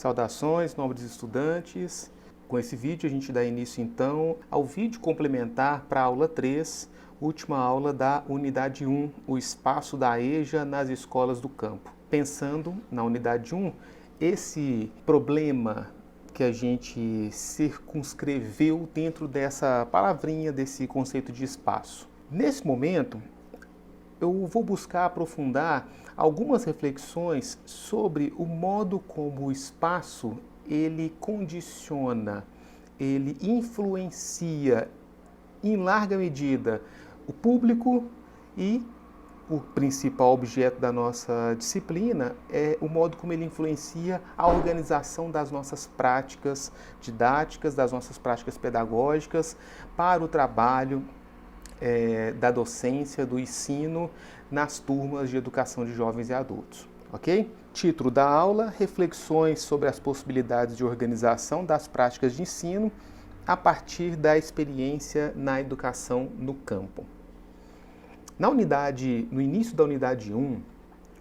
Saudações, nobres estudantes. Com esse vídeo a gente dá início então ao vídeo complementar para a aula 3, última aula da unidade 1, o espaço da EJA nas escolas do campo. Pensando na unidade 1, esse problema que a gente circunscreveu dentro dessa palavrinha, desse conceito de espaço. Nesse momento, eu vou buscar aprofundar algumas reflexões sobre o modo como o espaço ele condiciona, ele influencia em larga medida o público e o principal objeto da nossa disciplina é o modo como ele influencia a organização das nossas práticas didáticas, das nossas práticas pedagógicas para o trabalho da docência, do ensino nas turmas de educação de jovens e adultos, ok? Título da aula: Reflexões sobre as possibilidades de organização das práticas de ensino a partir da experiência na educação no campo. No início da unidade 1,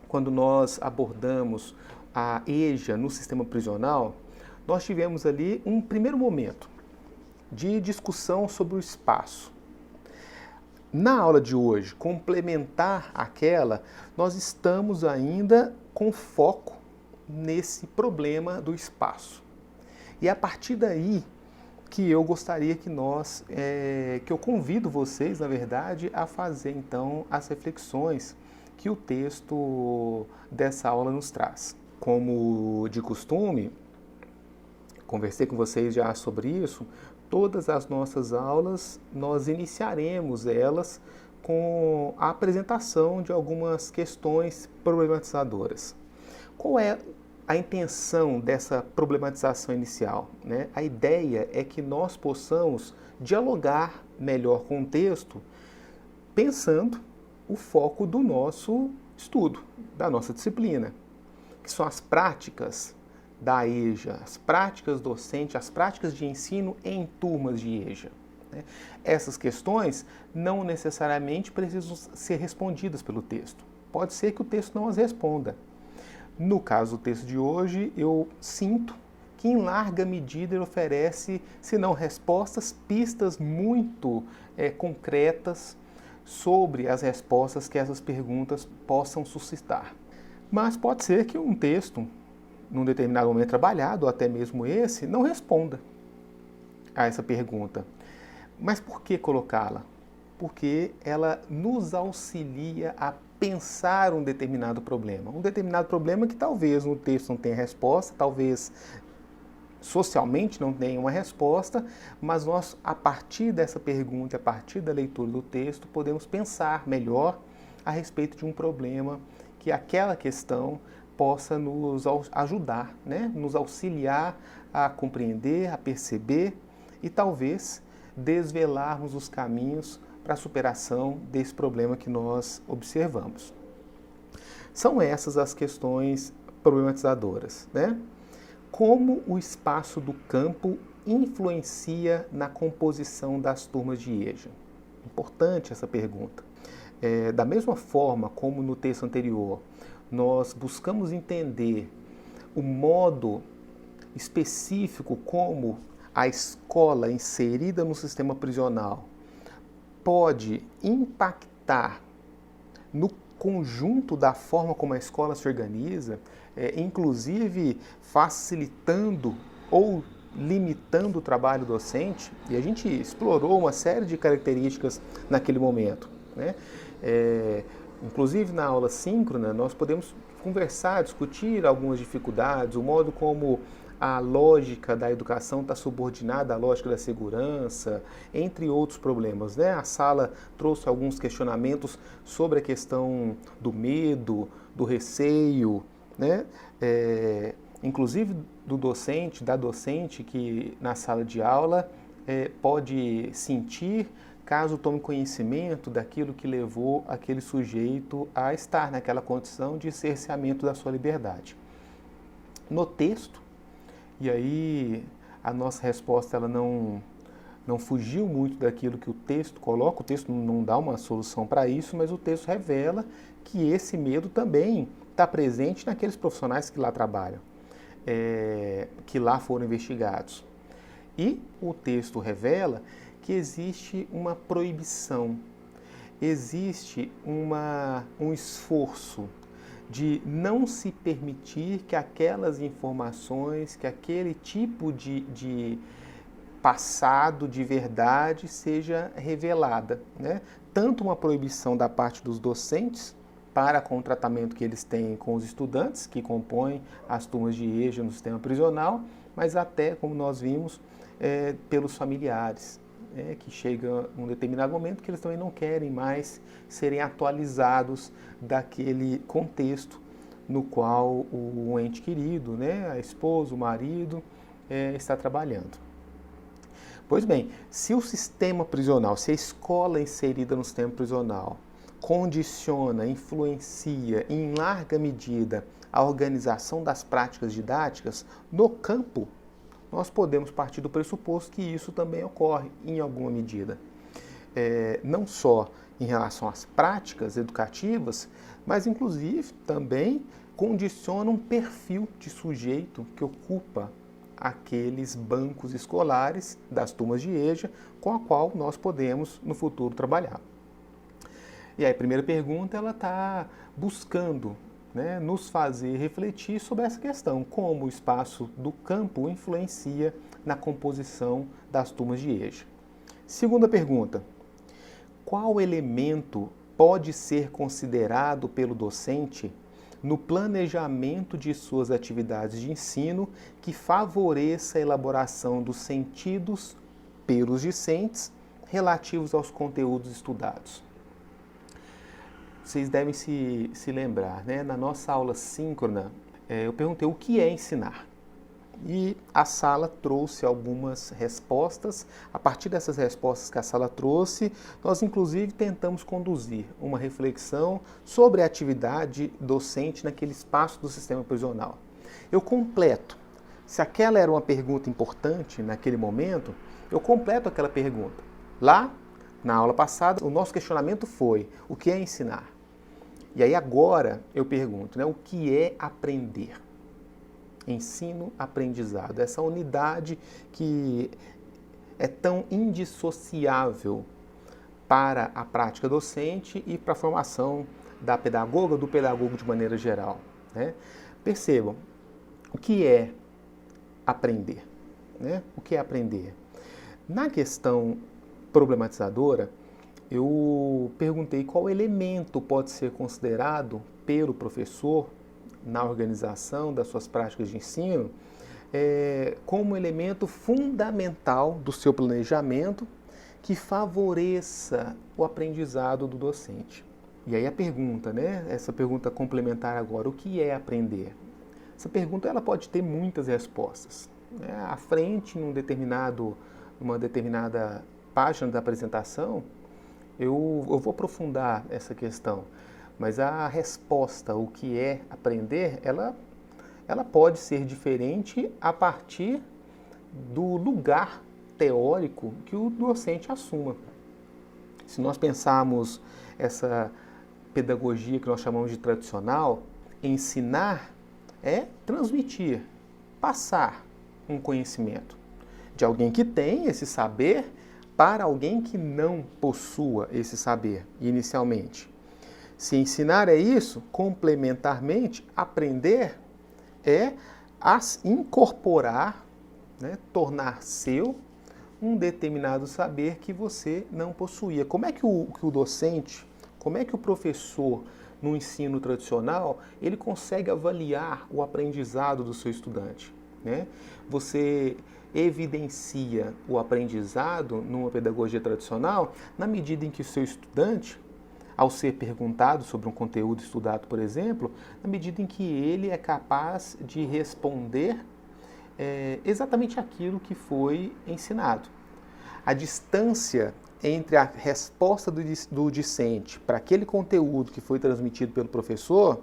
quando nós abordamos a EJA no sistema prisional, nós tivemos ali um primeiro momento de discussão sobre o espaço. Na aula de hoje, complementar aquela, nós estamos ainda com foco nesse problema do espaço. E é a partir daí que eu gostaria que eu convido vocês, na verdade, a fazer então as reflexões que o texto dessa aula nos traz. Como de costume, conversei com vocês já sobre isso. Todas as nossas aulas, nós iniciaremos elas com a apresentação de algumas questões problematizadoras. Qual é a intenção dessa problematização inicial, né? A ideia é que nós possamos dialogar melhor com o texto, pensando o foco do nosso estudo, da nossa disciplina, que são as práticas da EJA, as práticas docentes, as práticas de ensino em turmas de EJA. Essas questões não necessariamente precisam ser respondidas pelo texto. Pode ser que o texto não as responda. No caso do texto de hoje, eu sinto que em larga medida ele oferece, se não respostas, pistas muito concretas sobre as respostas que essas perguntas possam suscitar. Mas pode ser que um texto, num determinado momento trabalhado, ou até mesmo esse, não responda a essa pergunta. Mas por que colocá-la? Porque ela nos auxilia a pensar um determinado problema que talvez no texto não tenha resposta, talvez socialmente não tenha uma resposta, mas nós, a partir dessa pergunta, a partir da leitura do texto, podemos pensar melhor a respeito de um problema que aquela questão possa nos ajudar, né? Nos auxiliar a compreender, a perceber e talvez desvelarmos os caminhos para a superação desse problema que nós observamos. São essas as questões problematizadoras, né? Como o espaço do campo influencia na composição das turmas de EJA? Importante essa pergunta. Da mesma forma como no texto anterior, nós buscamos entender o modo específico como a escola inserida no sistema prisional pode impactar no conjunto da forma como a escola se organiza, inclusive facilitando ou limitando o trabalho docente, e a gente explorou uma série de características naquele momento, né? Inclusive na aula síncrona, nós podemos conversar, discutir algumas dificuldades, o modo como a lógica da educação está subordinada à lógica da segurança, entre outros problemas, né? A sala trouxe alguns questionamentos sobre a questão do medo, do receio, né? Inclusive do docente, da docente que na sala de aula pode sentir caso tome conhecimento daquilo que levou aquele sujeito a estar naquela condição de cerceamento da sua liberdade. No texto, e aí a nossa resposta ela não fugiu muito daquilo que o texto coloca, o texto não dá uma solução para isso, mas o texto revela que esse medo também está presente naqueles profissionais que lá trabalham. que lá foram investigados. E o texto revela que existe uma proibição, existe um esforço de não se permitir que aquelas informações, que aquele tipo de passado, de verdade, seja revelada, né? Tanto uma proibição da parte dos docentes para com o tratamento que eles têm com os estudantes, que compõem as turmas de EJA no sistema prisional, mas até, como nós vimos, pelos familiares, que chega um determinado momento que eles também não querem mais serem atualizados daquele contexto no qual o ente querido, né, a esposa, o marido, está trabalhando. Pois bem, se o sistema prisional, se a escola inserida no sistema prisional condiciona, influencia em larga medida a organização das práticas didáticas no campo, nós podemos partir do pressuposto que isso também ocorre em alguma medida. Não só em relação às práticas educativas, mas inclusive também condiciona um perfil de sujeito que ocupa aqueles bancos escolares das turmas de EJA com a qual nós podemos no futuro trabalhar. E aí a primeira pergunta ela está buscando, né, nos fazer refletir sobre essa questão, como o espaço do campo influencia na composição das turmas de EJA. Segunda pergunta, qual elemento pode ser considerado pelo docente no planejamento de suas atividades de ensino que favoreça a elaboração dos sentidos pelos discentes relativos aos conteúdos estudados? Vocês devem se lembrar, né? Na nossa aula síncrona, eu perguntei o que é ensinar. E a sala trouxe algumas respostas. A partir dessas respostas que a sala trouxe, nós inclusive tentamos conduzir uma reflexão sobre a atividade docente naquele espaço do sistema prisional. Eu completo. Se aquela era uma pergunta importante naquele momento, eu completo aquela pergunta. Lá, na aula passada, o nosso questionamento foi: o que é ensinar? E aí agora eu pergunto, né, o que é aprender? Ensino-aprendizado, essa unidade que é tão indissociável para a prática docente e para a formação da pedagoga, do pedagogo de maneira geral, né? Percebam, o que é aprender, né? O que é aprender? Na questão problematizadora, eu perguntei qual elemento pode ser considerado pelo professor na organização das suas práticas de ensino como elemento fundamental do seu planejamento que favoreça o aprendizado do docente. E aí a pergunta, né? Essa pergunta complementar agora, o que é aprender? Essa pergunta ela pode ter muitas respostas. À frente, numa determinada página da apresentação, eu vou aprofundar essa questão, mas a resposta, o que é aprender, ela pode ser diferente a partir do lugar teórico que o docente assuma. Se nós pensarmos essa pedagogia que nós chamamos de tradicional, ensinar é transmitir, passar um conhecimento de alguém que tem esse saber para alguém que não possua esse saber inicialmente. Se ensinar é isso, complementarmente, aprender é incorporar, né, tornar seu um determinado saber que você não possuía. Como é que o docente, como é que o professor no ensino tradicional, ele consegue avaliar o aprendizado do seu estudante, né? Você evidencia o aprendizado numa pedagogia tradicional na medida em que o seu estudante, ao ser perguntado sobre um conteúdo estudado, por exemplo, na medida em que ele é capaz de responder exatamente aquilo que foi ensinado. A distância entre a resposta do discente para aquele conteúdo que foi transmitido pelo professor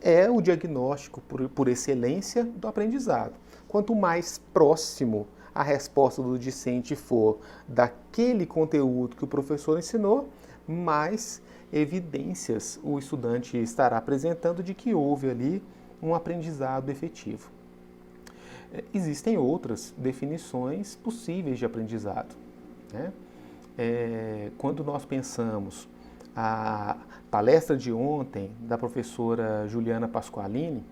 é o diagnóstico por excelência do aprendizado. Quanto mais próximo a resposta do discente for daquele conteúdo que o professor ensinou, mais evidências o estudante estará apresentando de que houve ali um aprendizado efetivo. Existem outras definições possíveis de aprendizado, né? Quando nós pensamos a palestra de ontem da professora Juliana Pasqualini,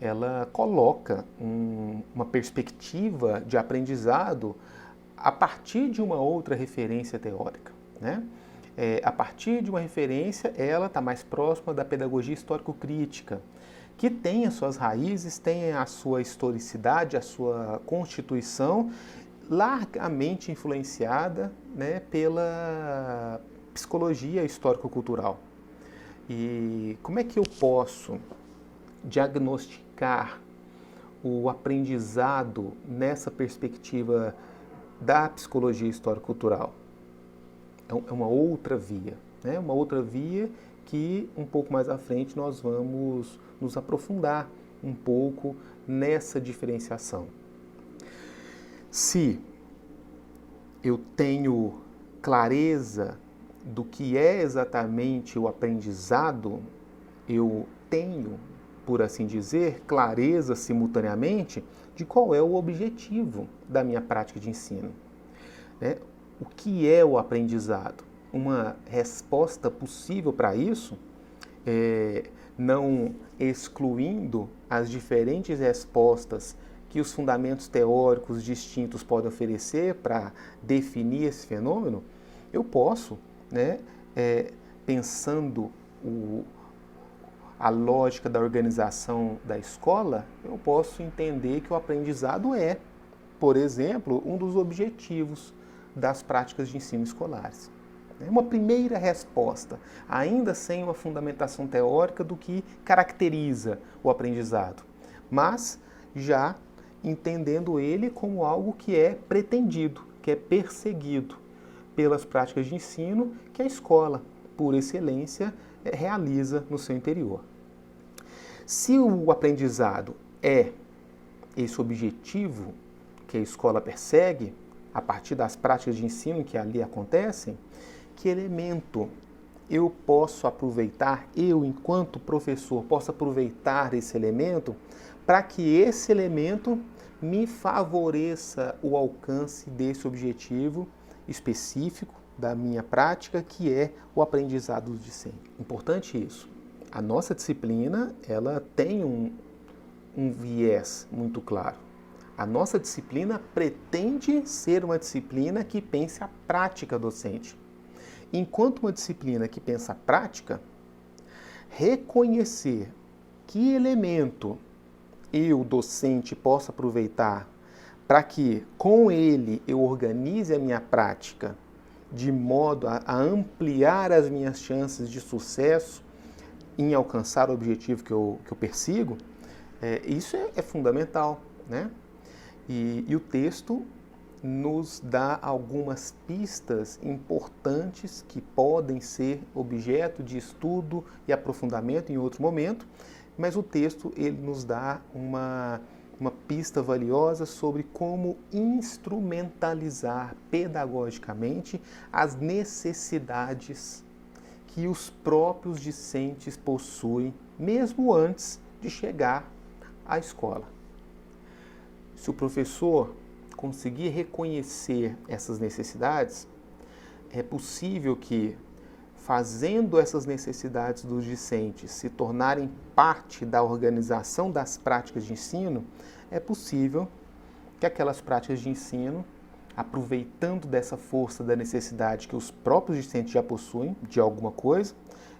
ela coloca uma perspectiva de aprendizado a partir de uma outra referência teórica, né? A partir de uma referência, ela está mais próxima da pedagogia histórico-crítica, que tem as suas raízes, tem a sua historicidade, a sua constituição, largamente influenciada, né, pela psicologia histórico-cultural. E como é que eu posso diagnosticar o aprendizado nessa perspectiva da psicologia histórico-cultural? É uma outra via, né? Uma outra via que um pouco mais à frente nós vamos nos aprofundar um pouco nessa diferenciação. Se eu tenho clareza do que é exatamente o aprendizado, eu tenho, por assim dizer, clareza simultaneamente de qual é o objetivo da minha prática de ensino, né? O que é o aprendizado? Uma resposta possível para isso, não excluindo as diferentes respostas que os fundamentos teóricos distintos podem oferecer para definir esse fenômeno, eu posso, né, pensando a lógica da organização da escola, eu posso entender que o aprendizado é, por exemplo, um dos objetivos das práticas de ensino escolares. Uma primeira resposta, ainda sem uma fundamentação teórica do que caracteriza o aprendizado, mas já entendendo ele como algo que é pretendido, que é perseguido pelas práticas de ensino que a escola, por excelência, realiza no seu interior. Se o aprendizado é esse objetivo que a escola persegue, a partir das práticas de ensino que ali acontecem, que elemento eu posso aproveitar, eu enquanto professor posso aproveitar esse elemento para que esse elemento me favoreça o alcance desse objetivo específico da minha prática, que é o aprendizado do discente. Importante isso. A nossa disciplina, ela tem um viés muito claro. A nossa disciplina pretende ser uma disciplina que pense a prática docente. Enquanto uma disciplina que pensa a prática, reconhecer que elemento eu, docente, posso aproveitar para que com ele eu organize a minha prática de modo a ampliar as minhas chances de sucesso em alcançar o objetivo que eu persigo, isso é fundamental, né? E o texto nos dá algumas pistas importantes que podem ser objeto de estudo e aprofundamento em outro momento, mas o texto ele nos dá uma pista valiosa sobre como instrumentalizar pedagogicamente as necessidades que os próprios discentes possuem, mesmo antes de chegar à escola. Se o professor conseguir reconhecer essas necessidades, é possível que, fazendo essas necessidades dos discentes se tornarem parte da organização das práticas de ensino, é possível que aquelas práticas de ensino, aproveitando dessa força da necessidade que os próprios discentes já possuem de alguma coisa,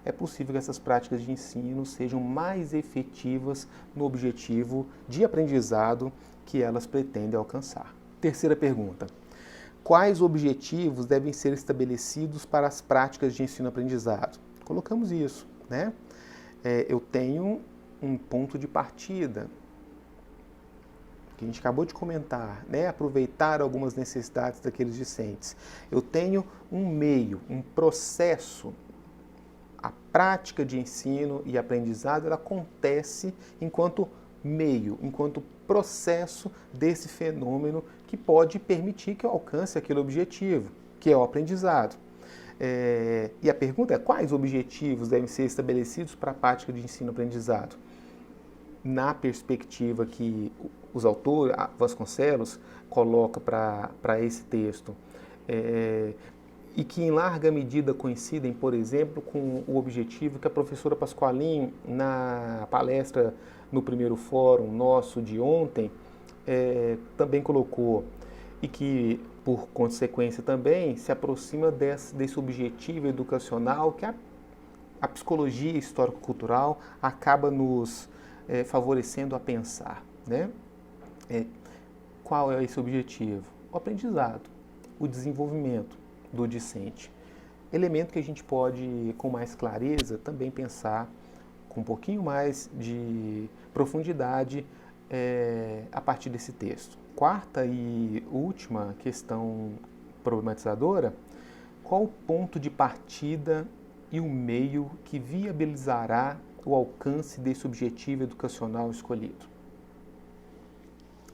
é possível que essas práticas de ensino sejam mais efetivas no objetivo de aprendizado que elas pretendem alcançar. Terceira pergunta: quais objetivos devem ser estabelecidos para as práticas de ensino-aprendizado? Colocamos isso, né? Eu tenho um ponto de partida, que a gente acabou de comentar, né? Aproveitar algumas necessidades daqueles discentes. Eu tenho um meio, um processo. A prática de ensino e aprendizado ela acontece enquanto meio, enquanto processo desse fenômeno que pode permitir que eu alcance aquele objetivo, que é o aprendizado. E a pergunta é: quais objetivos devem ser estabelecidos para a prática de ensino-aprendizado? Na perspectiva que os autores, Vasconcelos, coloca para esse texto, e que em larga medida coincidem, por exemplo, com o objetivo que a professora Pasqualin, na palestra no primeiro fórum nosso de ontem, também colocou, e que, por consequência também, se aproxima desse objetivo educacional que a psicologia histórico-cultural acaba nos favorecendo a pensar, né? Qual é esse objetivo? O aprendizado, o desenvolvimento do discente. Elemento que a gente pode, com mais clareza, também pensar com um pouquinho mais de profundidade a partir desse texto. Quarta e última questão problematizadora: qual o ponto de partida e o meio que viabilizará o alcance desse objetivo educacional escolhido?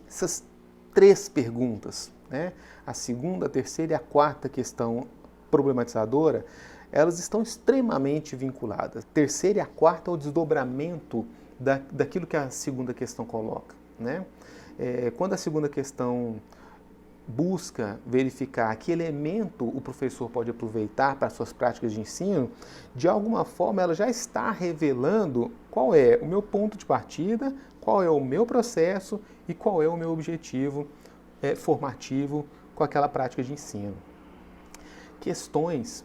Essas três perguntas, né? A segunda, a terceira e a quarta questão problematizadora, elas estão extremamente vinculadas. A terceira e a quarta é o desdobramento daquilo que a segunda questão coloca, né? Quando a segunda questão busca verificar que elemento o professor pode aproveitar para suas práticas de ensino, de alguma forma ela já está revelando qual é o meu ponto de partida, qual é o meu processo e qual é o meu objetivo formativo com aquela prática de ensino. Questões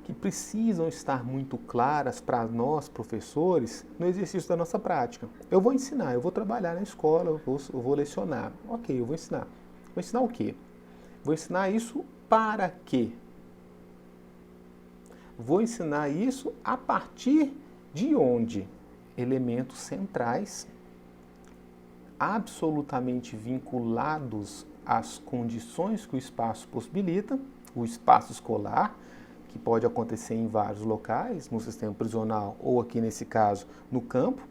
que precisam estar muito claras para nós, professores, no exercício da nossa prática. Eu vou ensinar, eu vou trabalhar na escola, eu vou lecionar. Ok, eu vou ensinar. Vou ensinar o quê? Vou ensinar isso para quê? Vou ensinar isso a partir de onde? Elementos centrais, absolutamente vinculados às condições que o espaço possibilita, o espaço escolar, que pode acontecer em vários locais, no sistema prisional ou aqui nesse caso no campo,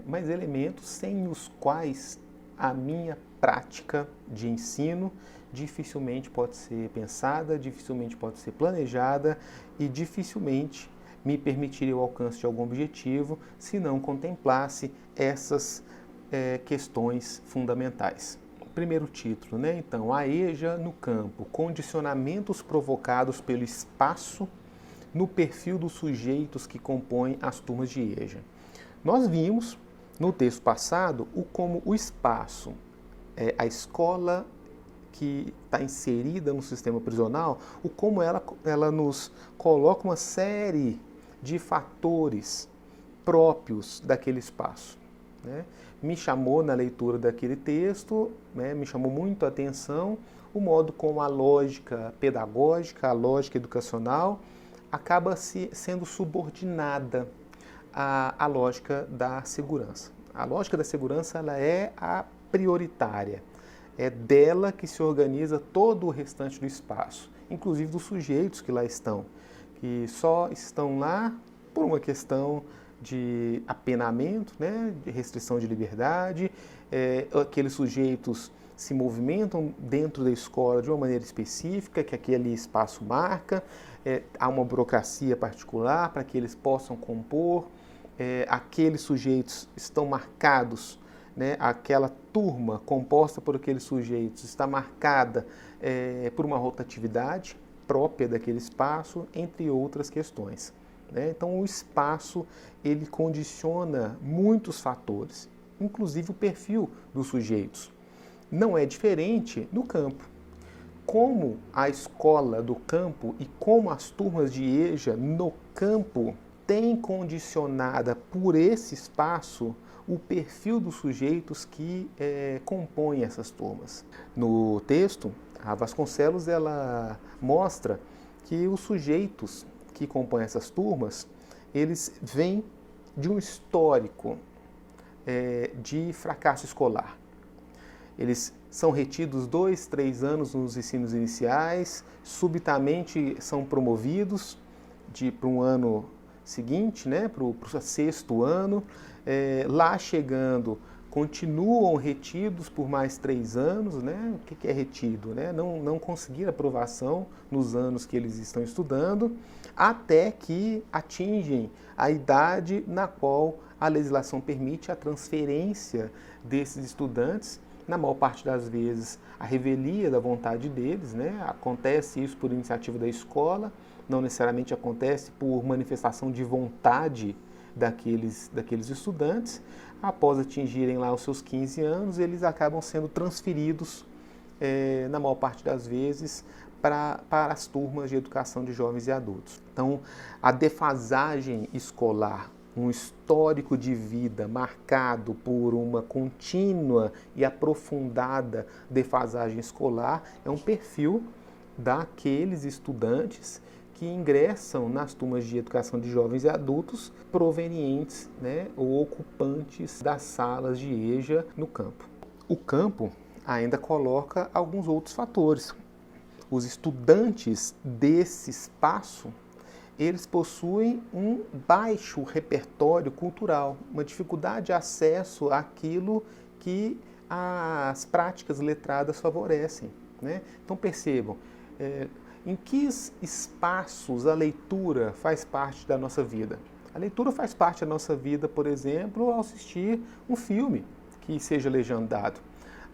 mas elementos sem os quais a minha prática de ensino dificilmente pode ser pensada, dificilmente pode ser planejada e dificilmente me permitiria o alcance de algum objetivo se não contemplasse essas questões fundamentais. Primeiro título, né? Então, a EJA no campo, condicionamentos provocados pelo espaço no perfil dos sujeitos que compõem as turmas de EJA. Nós vimos no texto passado como o espaço, a escola que está inserida no sistema prisional, como ela nos coloca uma série de fatores próprios daquele espaço, né? Me chamou na leitura daquele texto, né, me chamou muito a atenção o modo como a lógica pedagógica, a lógica educacional, acaba sendo subordinada à lógica da segurança. A lógica da segurança ela é a prioritária, é dela que se organiza todo o restante do espaço, inclusive dos sujeitos que lá estão, que só estão lá por uma questão de apenamento, né, de restrição de liberdade. Aqueles sujeitos se movimentam dentro da escola de uma maneira específica, que aquele espaço marca, há uma burocracia particular para que eles possam compor, aqueles sujeitos estão marcados, né, aquela turma composta por aqueles sujeitos está marcada por uma rotatividade própria daquele espaço, entre outras questões. Então, o espaço ele condiciona muitos fatores, inclusive o perfil dos sujeitos. Não é diferente no campo. Como a escola do campo e como as turmas de EJA no campo têm condicionada por esse espaço o perfil dos sujeitos que compõem essas turmas. No texto, a Vasconcelos ela mostra que os sujeitos que compõem essas turmas, eles vêm de um histórico de fracasso escolar. Eles são retidos 2, 3 anos nos ensinos iniciais, subitamente são promovidos para um ano seguinte, né, para o 6º ano, lá chegando continuam retidos por mais 3 anos, né? O que é retido? Né? Não conseguir aprovação nos anos que eles estão estudando, até que atingem a idade na qual a legislação permite a transferência desses estudantes, na maior parte das vezes a revelia da vontade deles, né? Acontece isso por iniciativa da escola, não necessariamente acontece por manifestação de vontade daqueles estudantes. Após atingirem lá os seus 15 anos, eles acabam sendo transferidos, na maior parte das vezes, para as turmas de educação de jovens e adultos. Então, a defasagem escolar, um histórico de vida marcado por uma contínua e aprofundada defasagem escolar, é um perfil daqueles estudantes que ingressam nas turmas de educação de jovens e adultos provenientes, né, ou ocupantes das salas de EJA no campo. O campo ainda coloca alguns outros fatores. Os estudantes desse espaço, eles possuem um baixo repertório cultural, uma dificuldade de acesso àquilo que as práticas letradas favorecem, né? Então percebam, em que espaços a leitura faz parte da nossa vida? A leitura faz parte da nossa vida, por exemplo, ao assistir um filme que seja legendado.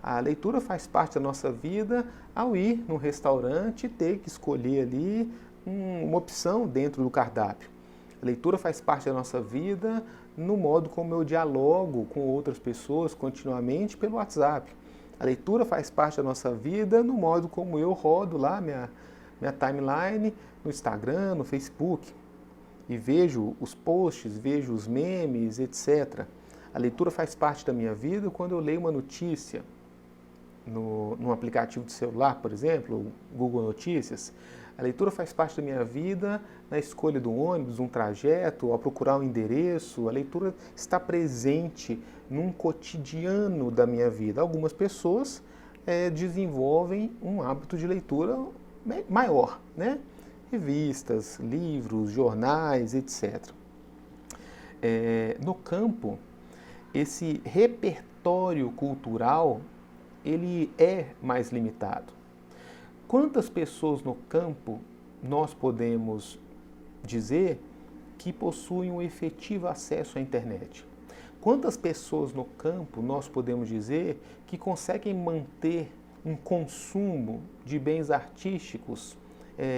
A leitura faz parte da nossa vida ao ir num restaurante e ter que escolher ali uma opção dentro do cardápio. A leitura faz parte da nossa vida no modo como eu dialogo com outras pessoas continuamente pelo WhatsApp. A leitura faz parte da nossa vida no modo como eu rodo lá minha timeline no Instagram, no Facebook, e vejo os posts, vejo os memes, etc. A leitura faz parte da minha vida quando eu leio uma notícia num aplicativo de celular, por exemplo, Google Notícias. A leitura faz parte da minha vida na escolha do ônibus, um trajeto, ao procurar um endereço. A leitura está presente num cotidiano da minha vida. Algumas pessoas desenvolvem um hábito de leitura maior, né? Revistas, livros, jornais, etc. No campo, esse repertório cultural ele é mais limitado. Quantas pessoas no campo nós podemos dizer que possuem um efetivo acesso à internet? Quantas pessoas no campo nós podemos dizer que conseguem manter um consumo de bens artísticos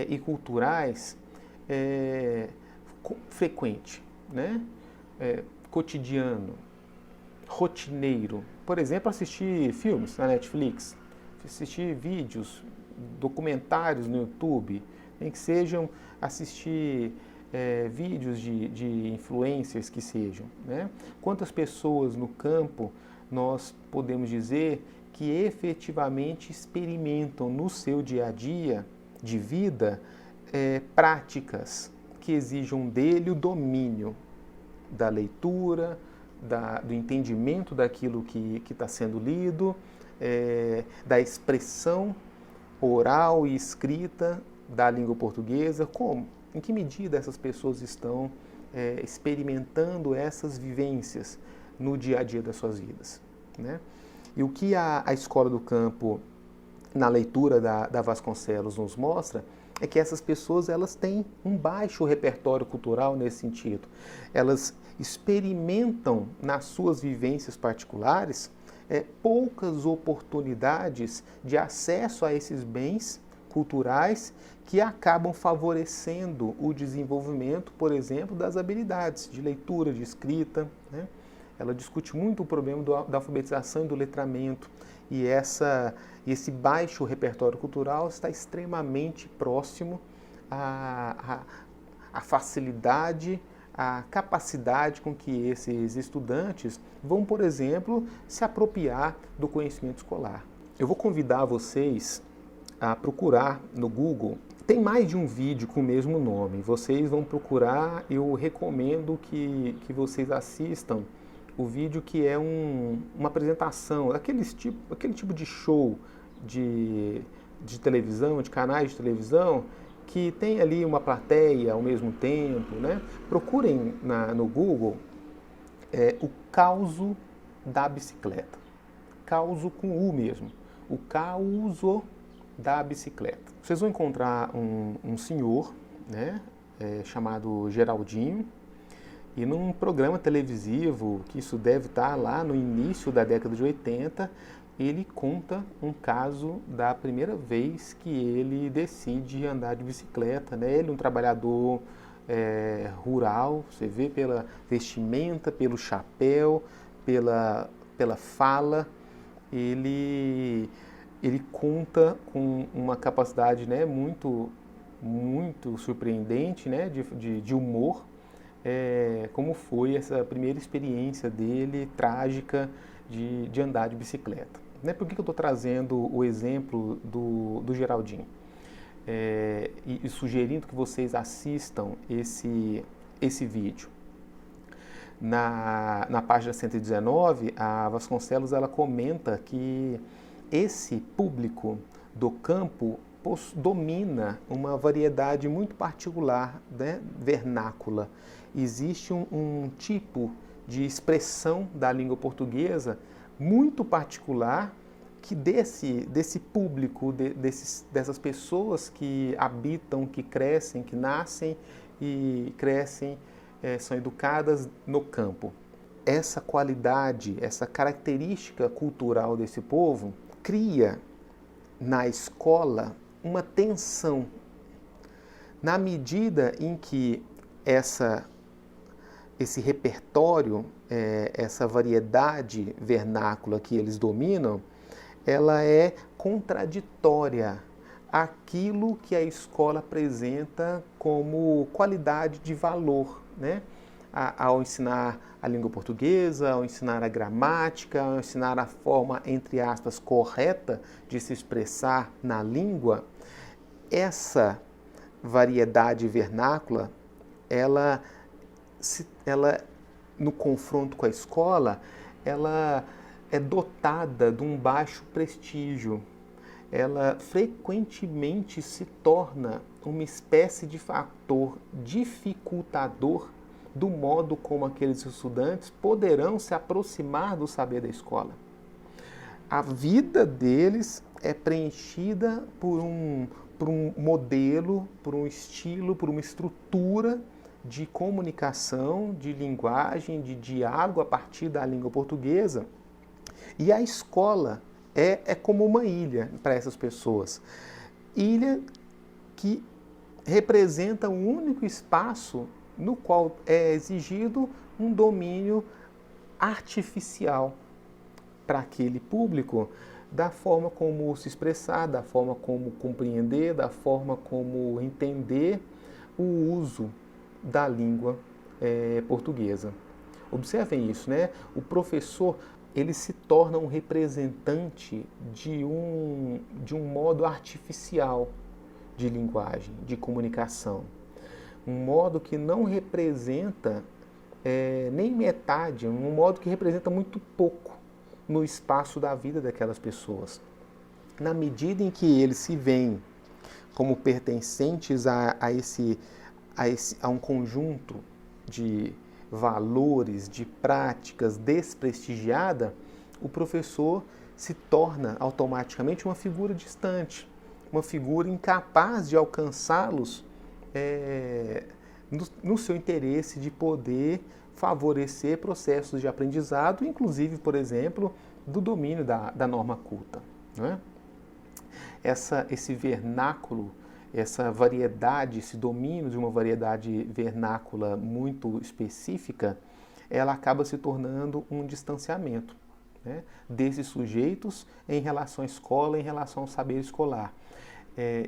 e culturais frequente, né? Cotidiano, rotineiro? Por exemplo, assistir filmes na Netflix, assistir vídeos, documentários no YouTube, nem que sejam assistir vídeos de influencers que sejam, né? Quantas pessoas no campo nós podemos dizer que efetivamente experimentam no seu dia a dia de vida práticas que exijam dele o domínio da leitura, do entendimento daquilo que está sendo lido, da expressão oral e escrita da língua portuguesa? Como? Em que medida essas pessoas estão experimentando essas vivências no dia a dia das suas vidas, né? E o que a Escola do Campo, na leitura da Vasconcelos, nos mostra é que essas pessoas elas têm um baixo repertório cultural nesse sentido. Elas experimentam nas suas vivências particulares poucas oportunidades de acesso a esses bens culturais que acabam favorecendo o desenvolvimento, por exemplo, das habilidades de leitura, de escrita, né? Ela discute muito o problema da alfabetização e do letramento, e esse baixo repertório cultural está extremamente próximo à facilidade, à capacidade com que esses estudantes vão, por exemplo, se apropriar do conhecimento escolar. Eu vou convidar vocês a procurar no Google. Tem mais de um vídeo com o mesmo nome. Vocês vão procurar, eu recomendo que vocês assistam o vídeo que é uma apresentação, aquele tipo de show de televisão, de canais de televisão, que tem ali uma plateia ao mesmo tempo, né? Procurem no Google o causo da bicicleta. Causo com U mesmo. O causo da bicicleta. Vocês vão encontrar um senhor, né, chamado Geraldinho, e num programa televisivo, que isso deve estar lá no início da década de 80, ele conta um caso da primeira vez que ele decide andar de bicicleta, né? Ele é um trabalhador rural, você vê pela vestimenta, pelo chapéu, pela fala, ele conta com uma capacidade, né, muito surpreendente, né, de humor, como foi essa primeira experiência dele, trágica, de andar de bicicleta. Né? Por que eu estou trazendo o exemplo do Geraldinho? E sugerindo que vocês assistam esse vídeo. Na página 119, a Vasconcelos ela comenta que esse público do campo domina uma variedade muito particular, né, vernácula. Existe um tipo de expressão da língua portuguesa muito particular que desse público, dessas pessoas que habitam, que crescem, que nascem e crescem, são educadas no campo. Essa qualidade, essa característica cultural desse povo cria na escola uma tensão, na medida em que esse repertório, essa variedade vernácula que eles dominam, ela é contraditória àquilo que a escola apresenta como qualidade de valor, né? Ao ensinar a língua portuguesa, ao ensinar a gramática, ao ensinar a forma, entre aspas, correta de se expressar na língua, essa variedade vernácula, ela no confronto com a escola, ela é dotada de um baixo prestígio. Ela frequentemente se torna uma espécie de fator dificultador do modo como aqueles estudantes poderão se aproximar do saber da escola. A vida deles é preenchida por um modelo, por um estilo, por uma estrutura de comunicação, de linguagem, de diálogo a partir da língua portuguesa. E a escola é como uma ilha para essas pessoas. Ilha que representa um único espaço no qual é exigido um domínio artificial para aquele público, da forma como se expressar, da forma como compreender, da forma como entender o uso da língua portuguesa. Observem isso, né? O professor, ele se torna um representante de um modo artificial de linguagem, de comunicação. Um modo que não representa nem metade, um modo que representa muito pouco no espaço da vida daquelas pessoas. Na medida em que eles se veem como pertencentes a um conjunto de valores, de práticas desprestigiada, o professor se torna automaticamente uma figura distante, uma figura incapaz de alcançá-los no seu interesse de poder favorecer processos de aprendizado, inclusive, por exemplo, do domínio da norma culta. Não é? Esse vernáculo, essa variedade, esse domínio de uma variedade vernácula muito específica, ela acaba se tornando um distanciamento, né, desses sujeitos em relação à escola, em relação ao saber escolar.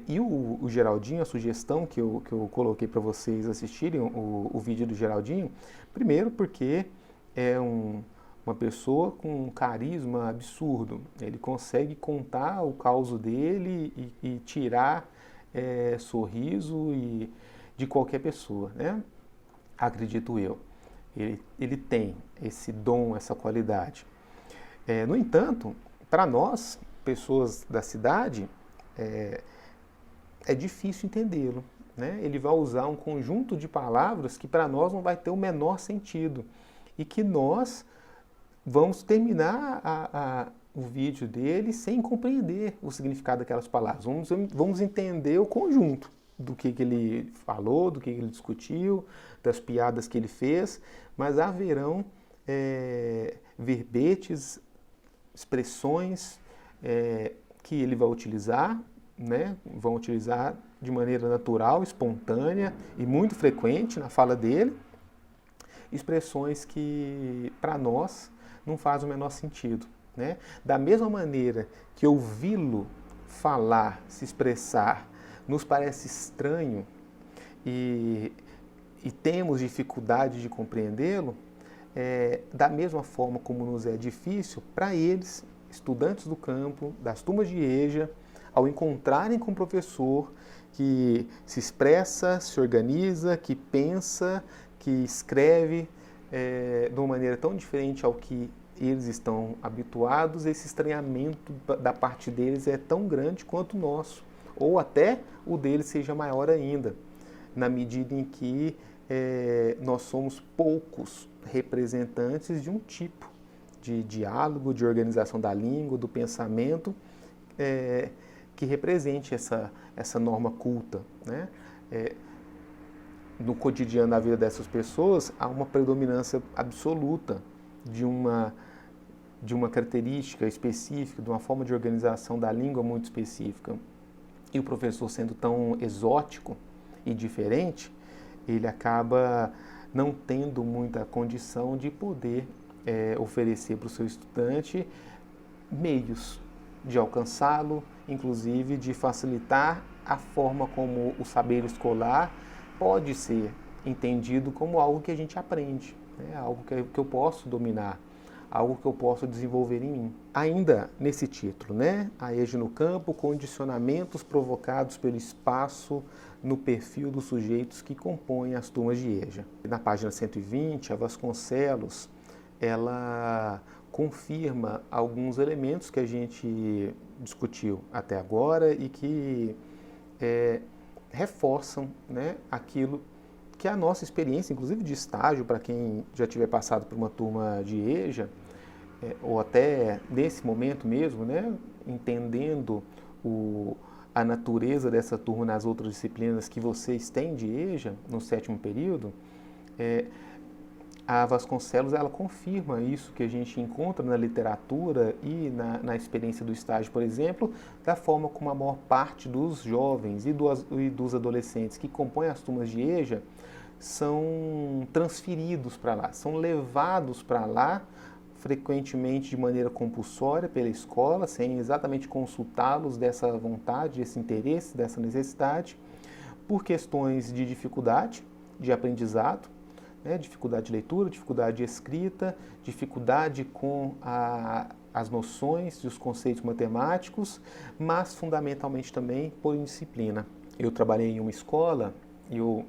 E o Geraldinho, a sugestão que eu coloquei para vocês assistirem o vídeo do Geraldinho, primeiro porque é uma pessoa com um carisma absurdo. Ele consegue contar o caos dele e tirar sorriso de qualquer pessoa, né? Acredito eu. Ele tem esse dom, essa qualidade. No entanto, para nós, pessoas da cidade, é difícil entendê-lo, né? Ele vai usar um conjunto de palavras que para nós não vai ter o menor sentido e que nós vamos terminar o vídeo dele sem compreender o significado daquelas palavras. Vamos entender o conjunto do que ele falou, do que ele discutiu, das piadas que ele fez, mas haverão verbetes, expressões que ele vai utilizar, né? Vão utilizar de maneira natural, espontânea e muito frequente na fala dele, expressões que para nós não faz o menor sentido, né? Da mesma maneira que ouvi-lo falar, se expressar, nos parece estranho e temos dificuldade de compreendê-lo, da mesma forma como nos é difícil para eles, estudantes do campo, das turmas de EJA, ao encontrarem com o professor que se expressa, se organiza, que pensa, que escreve de uma maneira tão diferente ao que eles estão habituados, esse estranhamento da parte deles é tão grande quanto o nosso, ou até o deles seja maior ainda, na medida em que nós somos poucos representantes de um tipo de diálogo, de organização da língua, do pensamento, que represente essa norma culta, né? No cotidiano da vida dessas pessoas, há uma predominância absoluta de uma característica específica, de uma forma de organização da língua muito específica. E o professor, sendo tão exótico e diferente, ele acaba não tendo muita condição de poder oferecer para o seu estudante meios de alcançá-lo, inclusive de facilitar a forma como o saber escolar pode ser entendido como algo que a gente aprende, né? Algo que eu posso dominar, algo que eu posso desenvolver em mim. Ainda nesse título, né? A EJA no campo, condicionamentos provocados pelo espaço no perfil dos sujeitos que compõem as turmas de EJA. Na página 120, a Vasconcelos, ela confirma alguns elementos que a gente discutiu até agora e que reforçam, né, aquilo que é a nossa experiência, inclusive de estágio, para quem já tiver passado por uma turma de EJA, ou até nesse momento mesmo, né, entendendo a natureza dessa turma nas outras disciplinas que vocês têm de EJA no 7º período, a Vasconcelos ela confirma isso que a gente encontra na literatura e na experiência do estágio, por exemplo, da forma como a maior parte dos jovens e dos adolescentes que compõem as turmas de EJA são transferidos para lá, são levados para lá, frequentemente de maneira compulsória pela escola, sem exatamente consultá-los dessa vontade, desse interesse, dessa necessidade, por questões de dificuldade de aprendizado, né, dificuldade de leitura, dificuldade de escrita, dificuldade com as noções e os conceitos matemáticos, mas fundamentalmente também por indisciplina. Eu trabalhei em uma escola e eu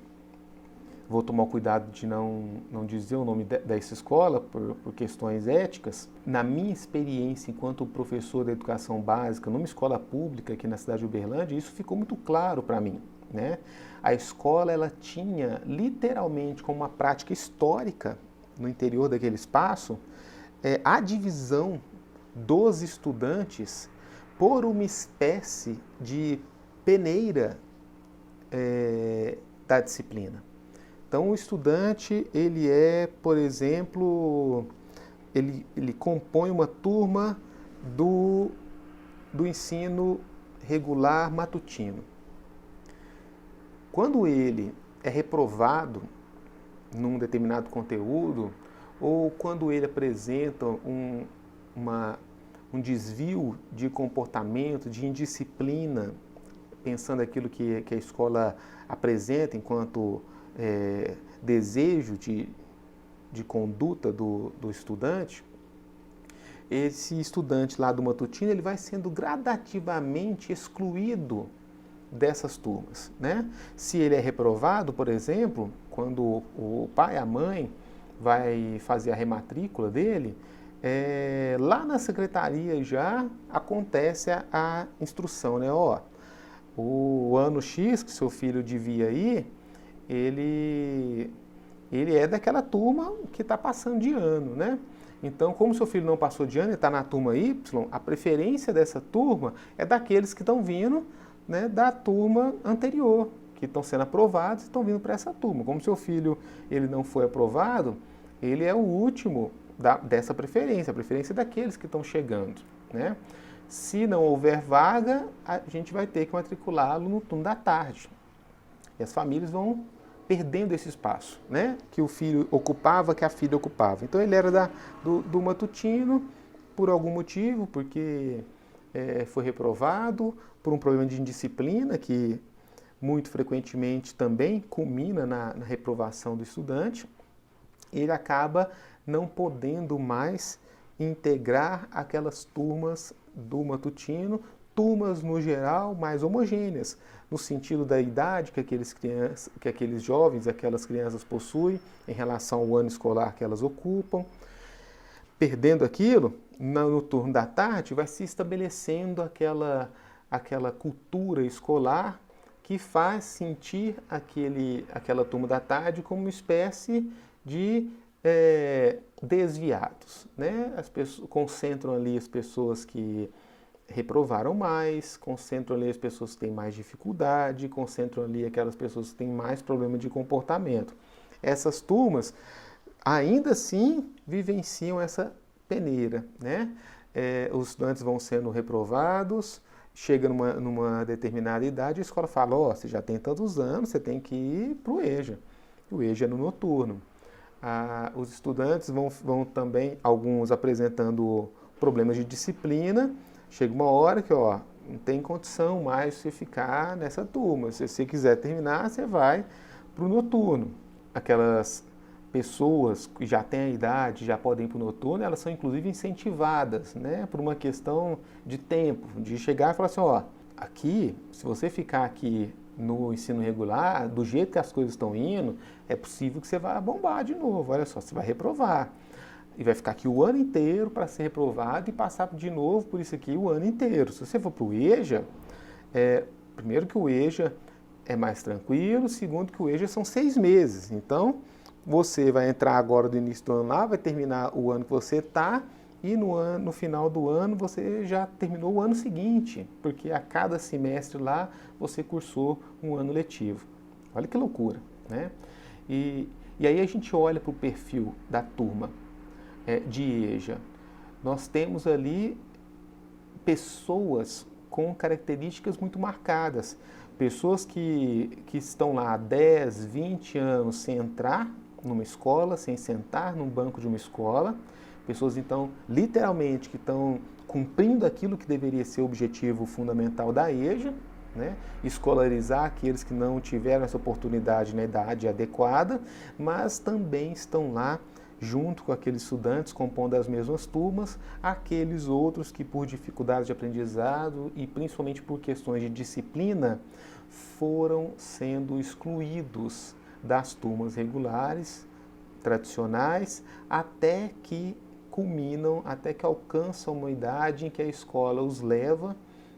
vou tomar o cuidado de não dizer o nome dessa escola por questões éticas. Na minha experiência enquanto professor de educação básica numa escola pública aqui na cidade de Uberlândia, isso ficou muito claro para mim, né? A escola ela tinha literalmente como uma prática histórica no interior daquele espaço a divisão dos estudantes por uma espécie de peneira da disciplina. Então o estudante ele por exemplo, ele compõe uma turma do ensino regular matutino. Quando ele é reprovado num determinado conteúdo, ou quando ele apresenta um desvio de comportamento, de indisciplina, pensando aquilo que a escola apresenta enquanto desejo de conduta do estudante, esse estudante lá do matutino ele vai sendo gradativamente excluído dessas turmas, né? Se ele é reprovado, por exemplo, quando o pai, a mãe vai fazer a rematrícula dele, lá na secretaria já acontece a instrução, né? Ó, o ano X que seu filho devia ir, ele é daquela turma que está passando de ano, né? Então, como seu filho não passou de ano, ele está na turma Y, a preferência dessa turma é daqueles que estão vindo, né, da turma anterior, que estão sendo aprovados e estão vindo para essa turma. Como seu filho ele não foi aprovado, ele é o último dessa preferência, a preferência é daqueles que estão chegando, né? Se não houver vaga, a gente vai ter que matriculá-lo no turno da tarde. E as famílias vão perdendo esse espaço, né? Que o filho ocupava, que a filha ocupava. Então ele era do matutino por algum motivo, porque foi reprovado, por um problema de indisciplina, que muito frequentemente também culmina na reprovação do estudante. Ele acaba não podendo mais integrar aquelas turmas do matutino, turmas no geral mais homogêneas, no sentido da idade que aqueles jovens, aquelas crianças possuem em relação ao ano escolar que elas ocupam. Perdendo aquilo, no turno da tarde vai se estabelecendo aquela cultura escolar que faz sentir aquela turma da tarde como uma espécie de desviados, né? As pessoas concentram ali as pessoas que reprovaram mais, concentram ali as pessoas que têm mais dificuldade, concentram ali aquelas pessoas que têm mais problema de comportamento. Essas turmas, ainda assim, vivenciam essa peneira, né? Os estudantes vão sendo reprovados, chega numa determinada idade, a escola fala, você já tem tantos anos, você tem que ir para o EJA. O EJA é no noturno. Os estudantes vão também, alguns apresentando problemas de disciplina. Chega uma hora que não tem condição mais de você ficar nessa turma. Se você quiser terminar, você vai para o noturno. Aquelas pessoas que já têm a idade, já podem ir para o noturno, elas são inclusive incentivadas, né, por uma questão de tempo, de chegar e falar assim, aqui, se você ficar aqui no ensino regular, do jeito que as coisas estão indo, é possível que você vá bombar de novo. Olha só, você vai reprovar. E vai ficar aqui o ano inteiro para ser reprovado e passar de novo por isso aqui o ano inteiro. Se você for para o EJA, primeiro que o EJA é mais tranquilo, segundo que o EJA são 6 meses. Então, você vai entrar agora do início do ano lá, vai terminar o ano que você está, e no final do ano você já terminou o ano seguinte, porque a cada semestre lá você cursou um ano letivo. Olha que loucura, né? E aí a gente olha para o perfil da turma de EJA. Nós temos ali pessoas com características muito marcadas, pessoas que estão lá há 10, 20 anos sem entrar numa escola, sem sentar num banco de uma escola, pessoas, então, literalmente, que estão cumprindo aquilo que deveria ser o objetivo fundamental da EJA, né? Escolarizar aqueles que não tiveram essa oportunidade na idade adequada, mas também estão lá junto com aqueles estudantes compondo as mesmas turmas, aqueles outros que por dificuldades de aprendizado e principalmente por questões de disciplina foram sendo excluídos das turmas regulares, tradicionais, até que culminam, até que alcançam uma idade em que a escola os leva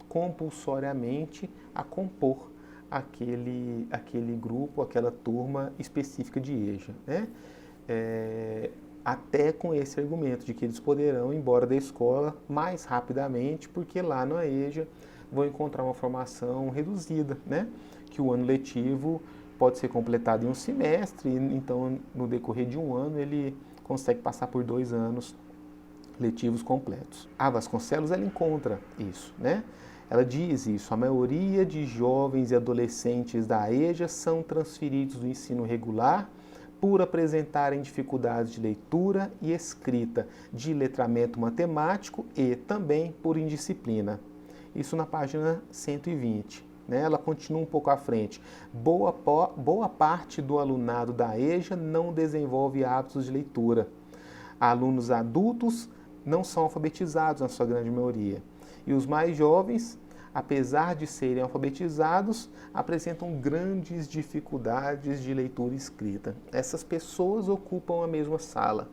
compulsoriamente a compor aquele grupo, aquela turma específica de EJA, né? Até com esse argumento de que eles poderão ir embora da escola mais rapidamente, porque lá na EJA vão encontrar uma formação reduzida, né? Que o ano letivo pode ser completado em um semestre, então no decorrer de um ano ele consegue passar por 2 anos letivos completos. A Vasconcelos, ela encontra isso, né? Ela diz isso, a maioria de jovens e adolescentes da EJA são transferidos do ensino regular por apresentarem dificuldades de leitura e escrita, de letramento matemático e também por indisciplina. Isso na página 120. Né? Ela continua um pouco à frente. Boa parte do alunado da EJA não desenvolve hábitos de leitura. Alunos adultos não são alfabetizados, na sua grande maioria. E os mais jovens, apesar de serem alfabetizados, apresentam grandes dificuldades de leitura e escrita. Essas pessoas ocupam a mesma sala.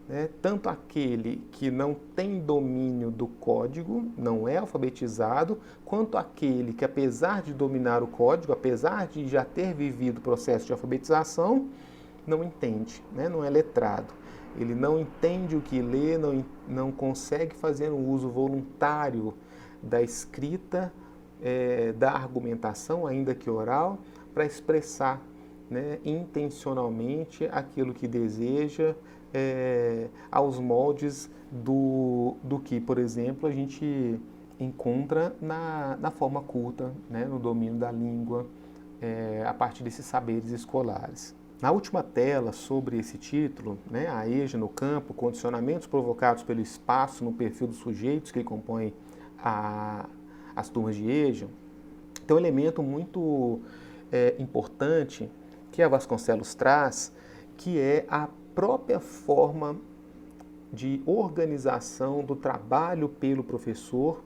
Né? Tanto aquele que não tem domínio do código, não é alfabetizado, quanto aquele que, apesar de dominar o código, apesar de já ter vivido o processo de alfabetização, não entende, né? Não é letrado. ele não entende o que lê, não consegue fazer um uso voluntário da escrita, da argumentação, ainda que oral, para expressar, né, intencionalmente aquilo que deseja, aos moldes do que, por exemplo, a gente encontra na forma culta, né, no domínio da língua, a partir desses saberes escolares. Na última tela, sobre esse título, né, a EJA no campo, condicionamentos provocados pelo espaço no perfil dos sujeitos que compõem as turmas de EJA, tem um elemento muito importante que a Vasconcelos traz, que é a própria forma de organização do trabalho pelo professor,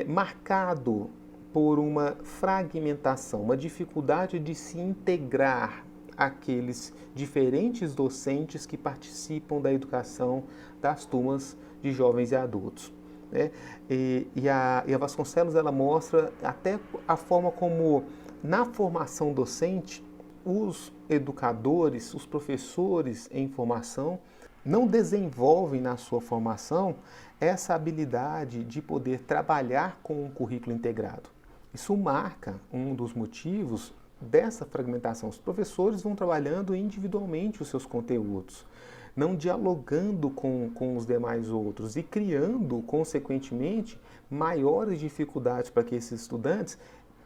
marcado por uma fragmentação, uma dificuldade de se integrar aqueles diferentes docentes que participam da educação das turmas de jovens e adultos, né? E a Vasconcelos, ela mostra até a forma como, na formação docente, os educadores, os professores em formação, não desenvolvem na sua formação essa habilidade de poder trabalhar com um currículo integrado. Isso marca um dos motivos dessa fragmentação. Os professores vão trabalhando individualmente os seus conteúdos, não dialogando com os demais outros e criando, consequentemente, maiores dificuldades para que esses estudantes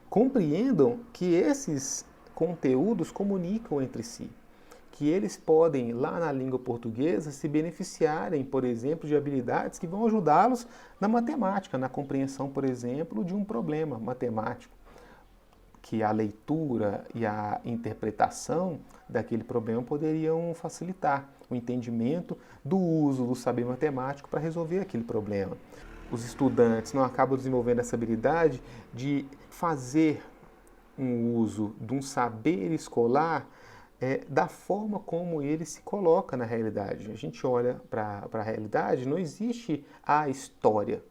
compreendam que esses conteúdos comunicam entre si, que eles podem, lá na língua portuguesa, se beneficiarem, por exemplo, de habilidades que vão ajudá-los na matemática, na compreensão, por exemplo, de um problema matemático, que a leitura e a interpretação daquele problema poderiam facilitar o entendimento do uso do saber matemático para resolver aquele problema. Os estudantes não acabam desenvolvendo essa habilidade de fazer um uso de um saber escolar da forma como ele se coloca na realidade. A gente olha para a realidade, não existe a história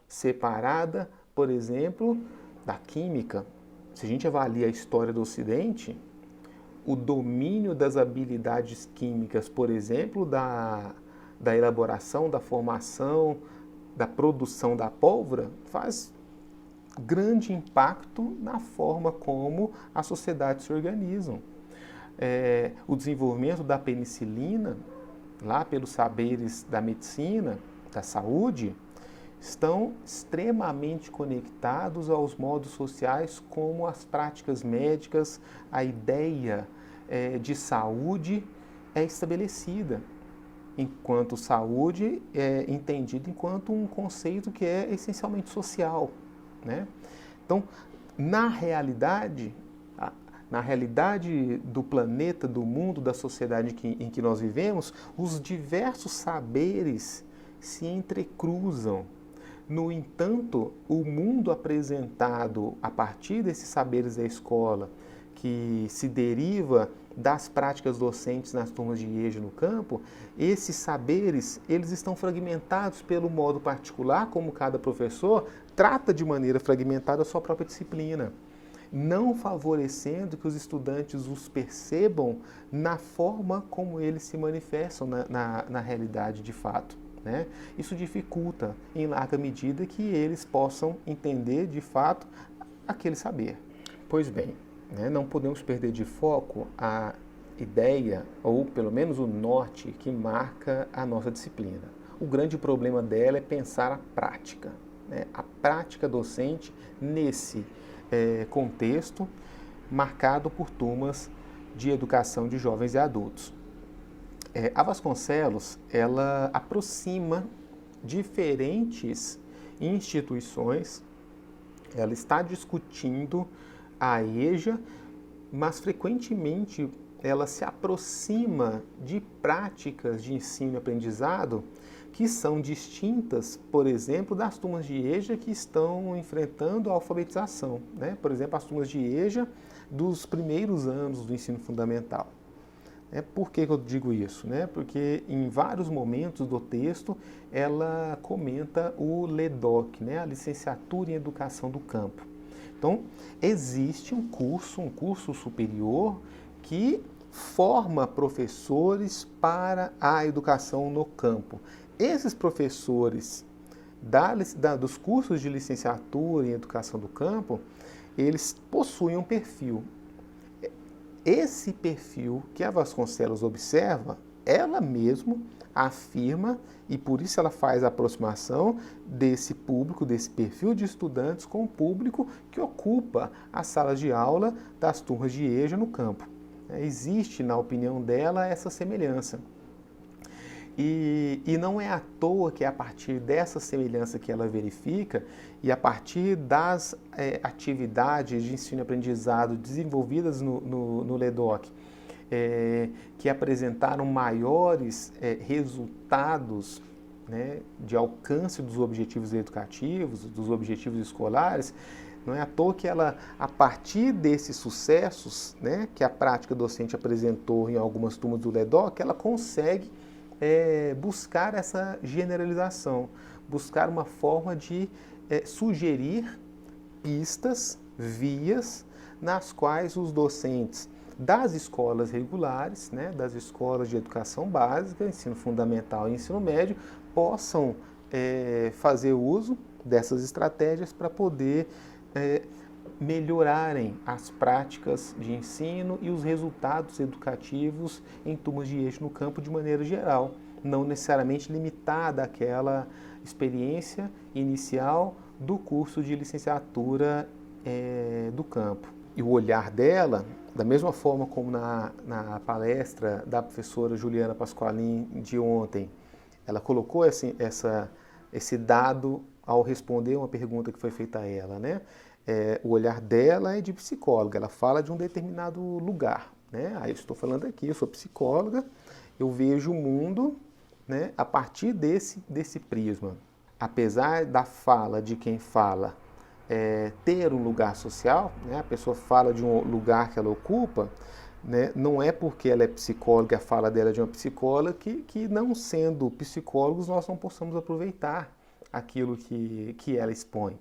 separada, por exemplo, da química. Se a gente avalia a história do Ocidente, o domínio das habilidades químicas, por exemplo, da elaboração, da formação, da produção da pólvora, faz grande impacto na forma como as sociedades se organizam. O desenvolvimento da penicilina, lá pelos saberes da medicina, da saúde, estão extremamente conectados aos modos sociais, como as práticas médicas, a ideia de saúde é estabelecida, enquanto saúde é entendida enquanto um conceito que é essencialmente social, né? Então, na realidade do planeta, do mundo, da sociedade em que nós vivemos, os diversos saberes se entrecruzam. No entanto, o mundo apresentado a partir desses saberes da escola, que se deriva das práticas docentes nas turmas de EJA no campo, esses saberes, eles estão fragmentados pelo modo particular como cada professor trata de maneira fragmentada a sua própria disciplina, não favorecendo que os estudantes os percebam na forma como eles se manifestam na realidade de fato, né? Isso dificulta, em larga medida, que eles possam entender de fato aquele saber. Pois bem, né, não podemos perder de foco a ideia, ou pelo menos o norte, que marca a nossa disciplina. O grande problema dela é pensar a prática, né? A prática docente nesse contexto marcado por turmas de educação de jovens e adultos. A Vasconcelos, ela aproxima diferentes instituições, ela está discutindo a EJA, mas frequentemente ela se aproxima de práticas de ensino e aprendizado que são distintas, por exemplo, das turmas de EJA que estão enfrentando a alfabetização, né? Por exemplo, as turmas de EJA dos primeiros anos do ensino fundamental. Por que eu digo isso? Porque em vários momentos do texto ela comenta o LEDOC, né? A Licenciatura em Educação do Campo. Então, existe um curso superior que forma professores para a educação no campo. Esses professores dos cursos de licenciatura em educação do campo, eles possuem um perfil. Esse perfil que a Vasconcelos observa, ela mesma afirma, e por isso ela faz a aproximação desse público, desse perfil de estudantes com o público que ocupa as salas de aula das turmas de EJA no campo. Existe, na opinião dela, essa semelhança. E não é à toa que é a partir dessa semelhança que ela verifica e a partir das atividades de ensino e aprendizado desenvolvidas no LEDOC, que apresentaram maiores resultados, né, de alcance dos objetivos educativos, dos objetivos escolares, não é à toa que ela, a partir desses sucessos, né, que a prática docente apresentou em algumas turmas do LEDOC, ela consegue buscar essa generalização, buscar uma forma de sugerir pistas, vias, nas quais os docentes das escolas regulares, né, das escolas de educação básica, ensino fundamental e ensino médio, possam fazer uso dessas estratégias para poder melhorarem as práticas de ensino e os resultados educativos em turmas de EJA no campo de maneira geral, não necessariamente limitada àquela experiência inicial do curso de licenciatura do campo. E o olhar dela, da mesma forma como na palestra da professora Juliana Pasqualin de ontem, ela colocou esse dado ao responder uma pergunta que foi feita a ela, né? O olhar dela é de psicóloga, ela fala de um determinado lugar, né? Aí eu estou falando aqui, eu sou psicóloga, eu vejo o mundo, né, a partir desse prisma. Apesar da fala de quem fala ter um lugar social, né, a pessoa fala de um lugar que ela ocupa, né, não é porque ela é psicóloga, a fala dela é de uma psicóloga, que não sendo psicólogos nós não possamos aproveitar aquilo que ela expõe.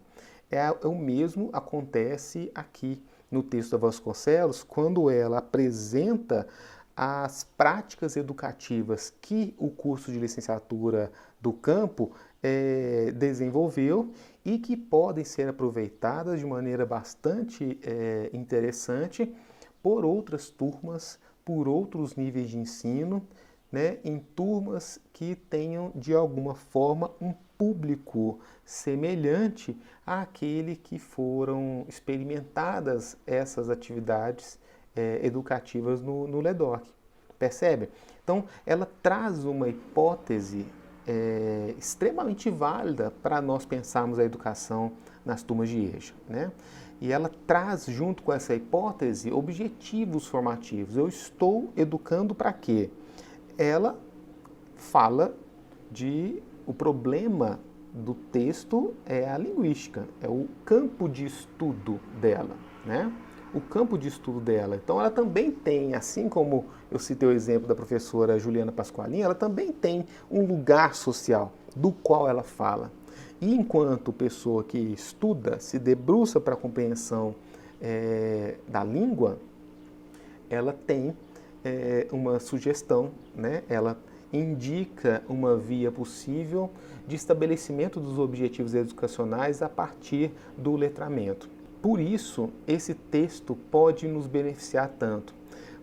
O mesmo acontece aqui no texto da Vasconcelos, quando ela apresenta as práticas educativas que o curso de licenciatura do campo desenvolveu e que podem ser aproveitadas de maneira bastante interessante por outras turmas, por outros níveis de ensino, né, em turmas que tenham de alguma forma um público semelhante àquele que foram experimentadas essas atividades educativas no LEDOC. Percebe? Então, ela traz uma hipótese extremamente válida para nós pensarmos a educação nas turmas de EJA, né? E ela traz, junto com essa hipótese, objetivos formativos. Eu estou educando para quê? Ela fala o problema do texto é a linguística, é o campo de estudo dela, né? O campo de estudo dela. Então ela também tem, assim como eu citei o exemplo da professora Juliana Pasqualin, ela também tem um lugar social do qual ela fala. E enquanto pessoa que estuda, se debruça para a compreensão da língua, ela tem uma sugestão, né? Ela indica uma via possível de estabelecimento dos objetivos educacionais a partir do letramento. Por isso, esse texto pode nos beneficiar tanto,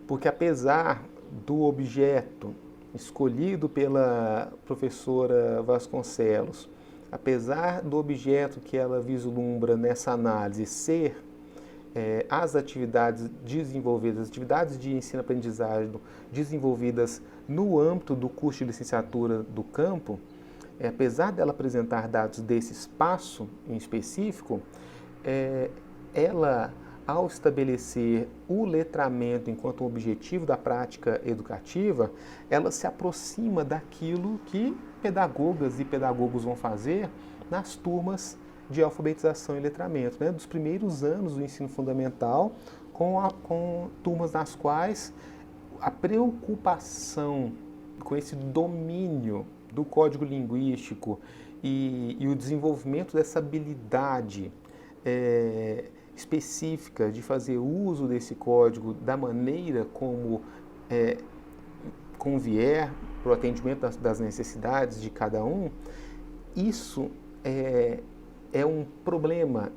porque apesar do objeto escolhido pela professora Vasconcelos, apesar do objeto que ela vislumbra nessa análise ser as atividades desenvolvidas, as atividades de ensino-aprendizagem desenvolvidas no âmbito do curso de licenciatura do campo, apesar dela apresentar dados desse espaço em específico, ela, ao estabelecer o letramento enquanto um objetivo da prática educativa, ela se aproxima daquilo que pedagogas e pedagogos vão fazer nas turmas de alfabetização e letramento, né, dos primeiros anos do ensino fundamental, com turmas nas quais a preocupação com esse domínio do código linguístico e o desenvolvimento dessa habilidade específica de fazer uso desse código da maneira como convier para o atendimento das necessidades de cada um, isso é um problema,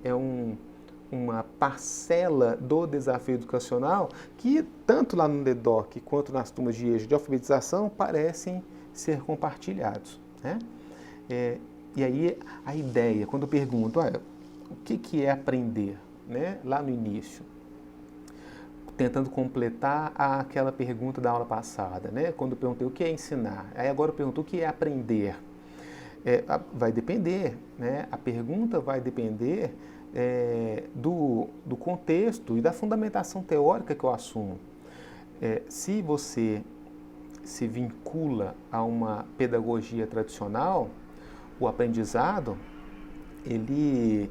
uma parcela do desafio educacional que, tanto lá no DEDOC quanto nas turmas de EJA de alfabetização, parecem ser compartilhados, né? E aí a ideia, quando eu pergunto, o que é aprender, né? Lá no início, tentando completar aquela pergunta da aula passada, né? Quando eu perguntei o que é ensinar, aí agora eu pergunto o que é aprender. Vai depender, né? A pergunta vai depender do contexto e da fundamentação teórica que eu assumo. Se você se vincula a uma pedagogia tradicional, o aprendizado, ele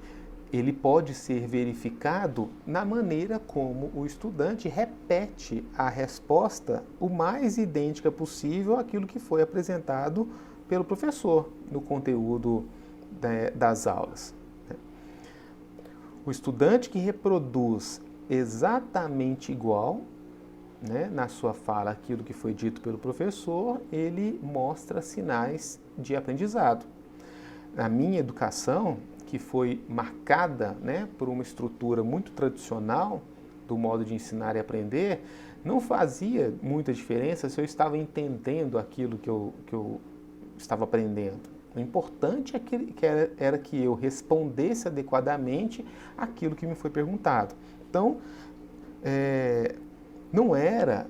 pode ser verificado na maneira como o estudante repete a resposta o mais idêntica possível àquilo que foi apresentado pelo professor no conteúdo das aulas. O estudante que reproduz exatamente igual, né, na sua fala aquilo que foi dito pelo professor, ele mostra sinais de aprendizado. Na minha educação, que foi marcada, né, por uma estrutura muito tradicional do modo de ensinar e aprender, não fazia muita diferença se eu estava entendendo aquilo que eu estava aprendendo. O importante era que eu respondesse adequadamente aquilo que me foi perguntado. Então, não era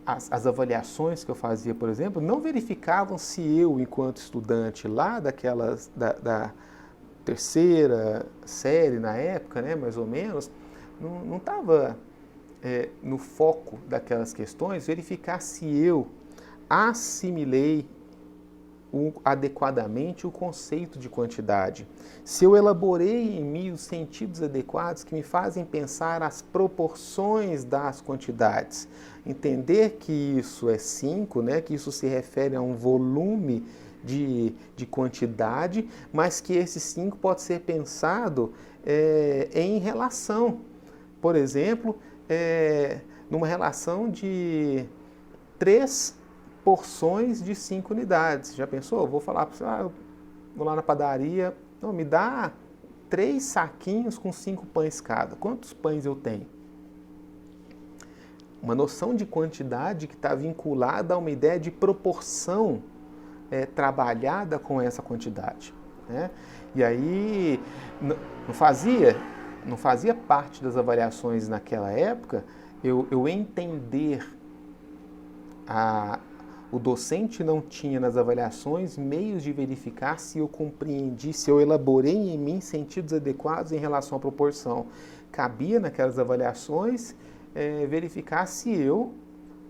as avaliações que eu fazia, por exemplo, não verificavam se eu, enquanto estudante lá da terceira série na época, né, mais ou menos, não estava no foco daquelas questões verificar se eu assimilei adequadamente o conceito de quantidade. Se eu elaborei em mim os sentidos adequados que me fazem pensar as proporções das quantidades. Entender que isso é 5, né, que isso se refere a um volume de quantidade, mas que esse 5 pode ser pensado em relação. Por exemplo, numa relação de 3 porções de 5 unidades. Já pensou? Vou falar para você, eu vou lá na padaria, não, me dá 3 saquinhos com 5 pães cada. Quantos pães eu tenho? Uma noção de quantidade que está vinculada a uma ideia de proporção trabalhada com essa quantidade, né? E aí não fazia parte das avaliações naquela época eu entender o docente não tinha nas avaliações meios de verificar se eu compreendi, se eu elaborei em mim sentidos adequados em relação à proporção. Cabia naquelas avaliações verificar se eu,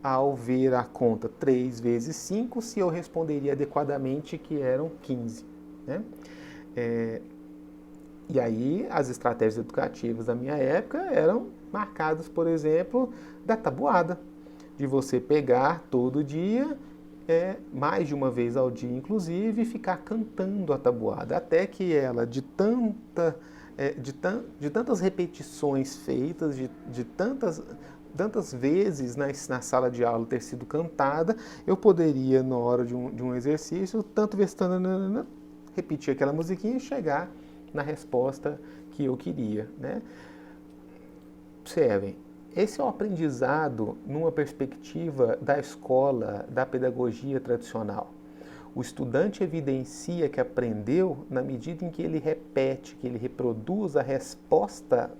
ao ver a conta 3 vezes 5, se eu responderia adequadamente que eram 15. Né? E aí as estratégias educativas da minha época eram marcadas, por exemplo, da tabuada. De você pegar todo dia, mais de uma vez ao dia, inclusive, e ficar cantando a tabuada, até que ela, de tantas repetições feitas, de tantas vezes na sala de aula ter sido cantada, eu poderia, na hora de um exercício, tanto vezes, repetir aquela musiquinha e chegar na resposta que eu queria, né? Observem. Esse é o aprendizado numa perspectiva da escola, da pedagogia tradicional. O estudante evidencia que aprendeu na medida em que ele repete, que ele reproduz a resposta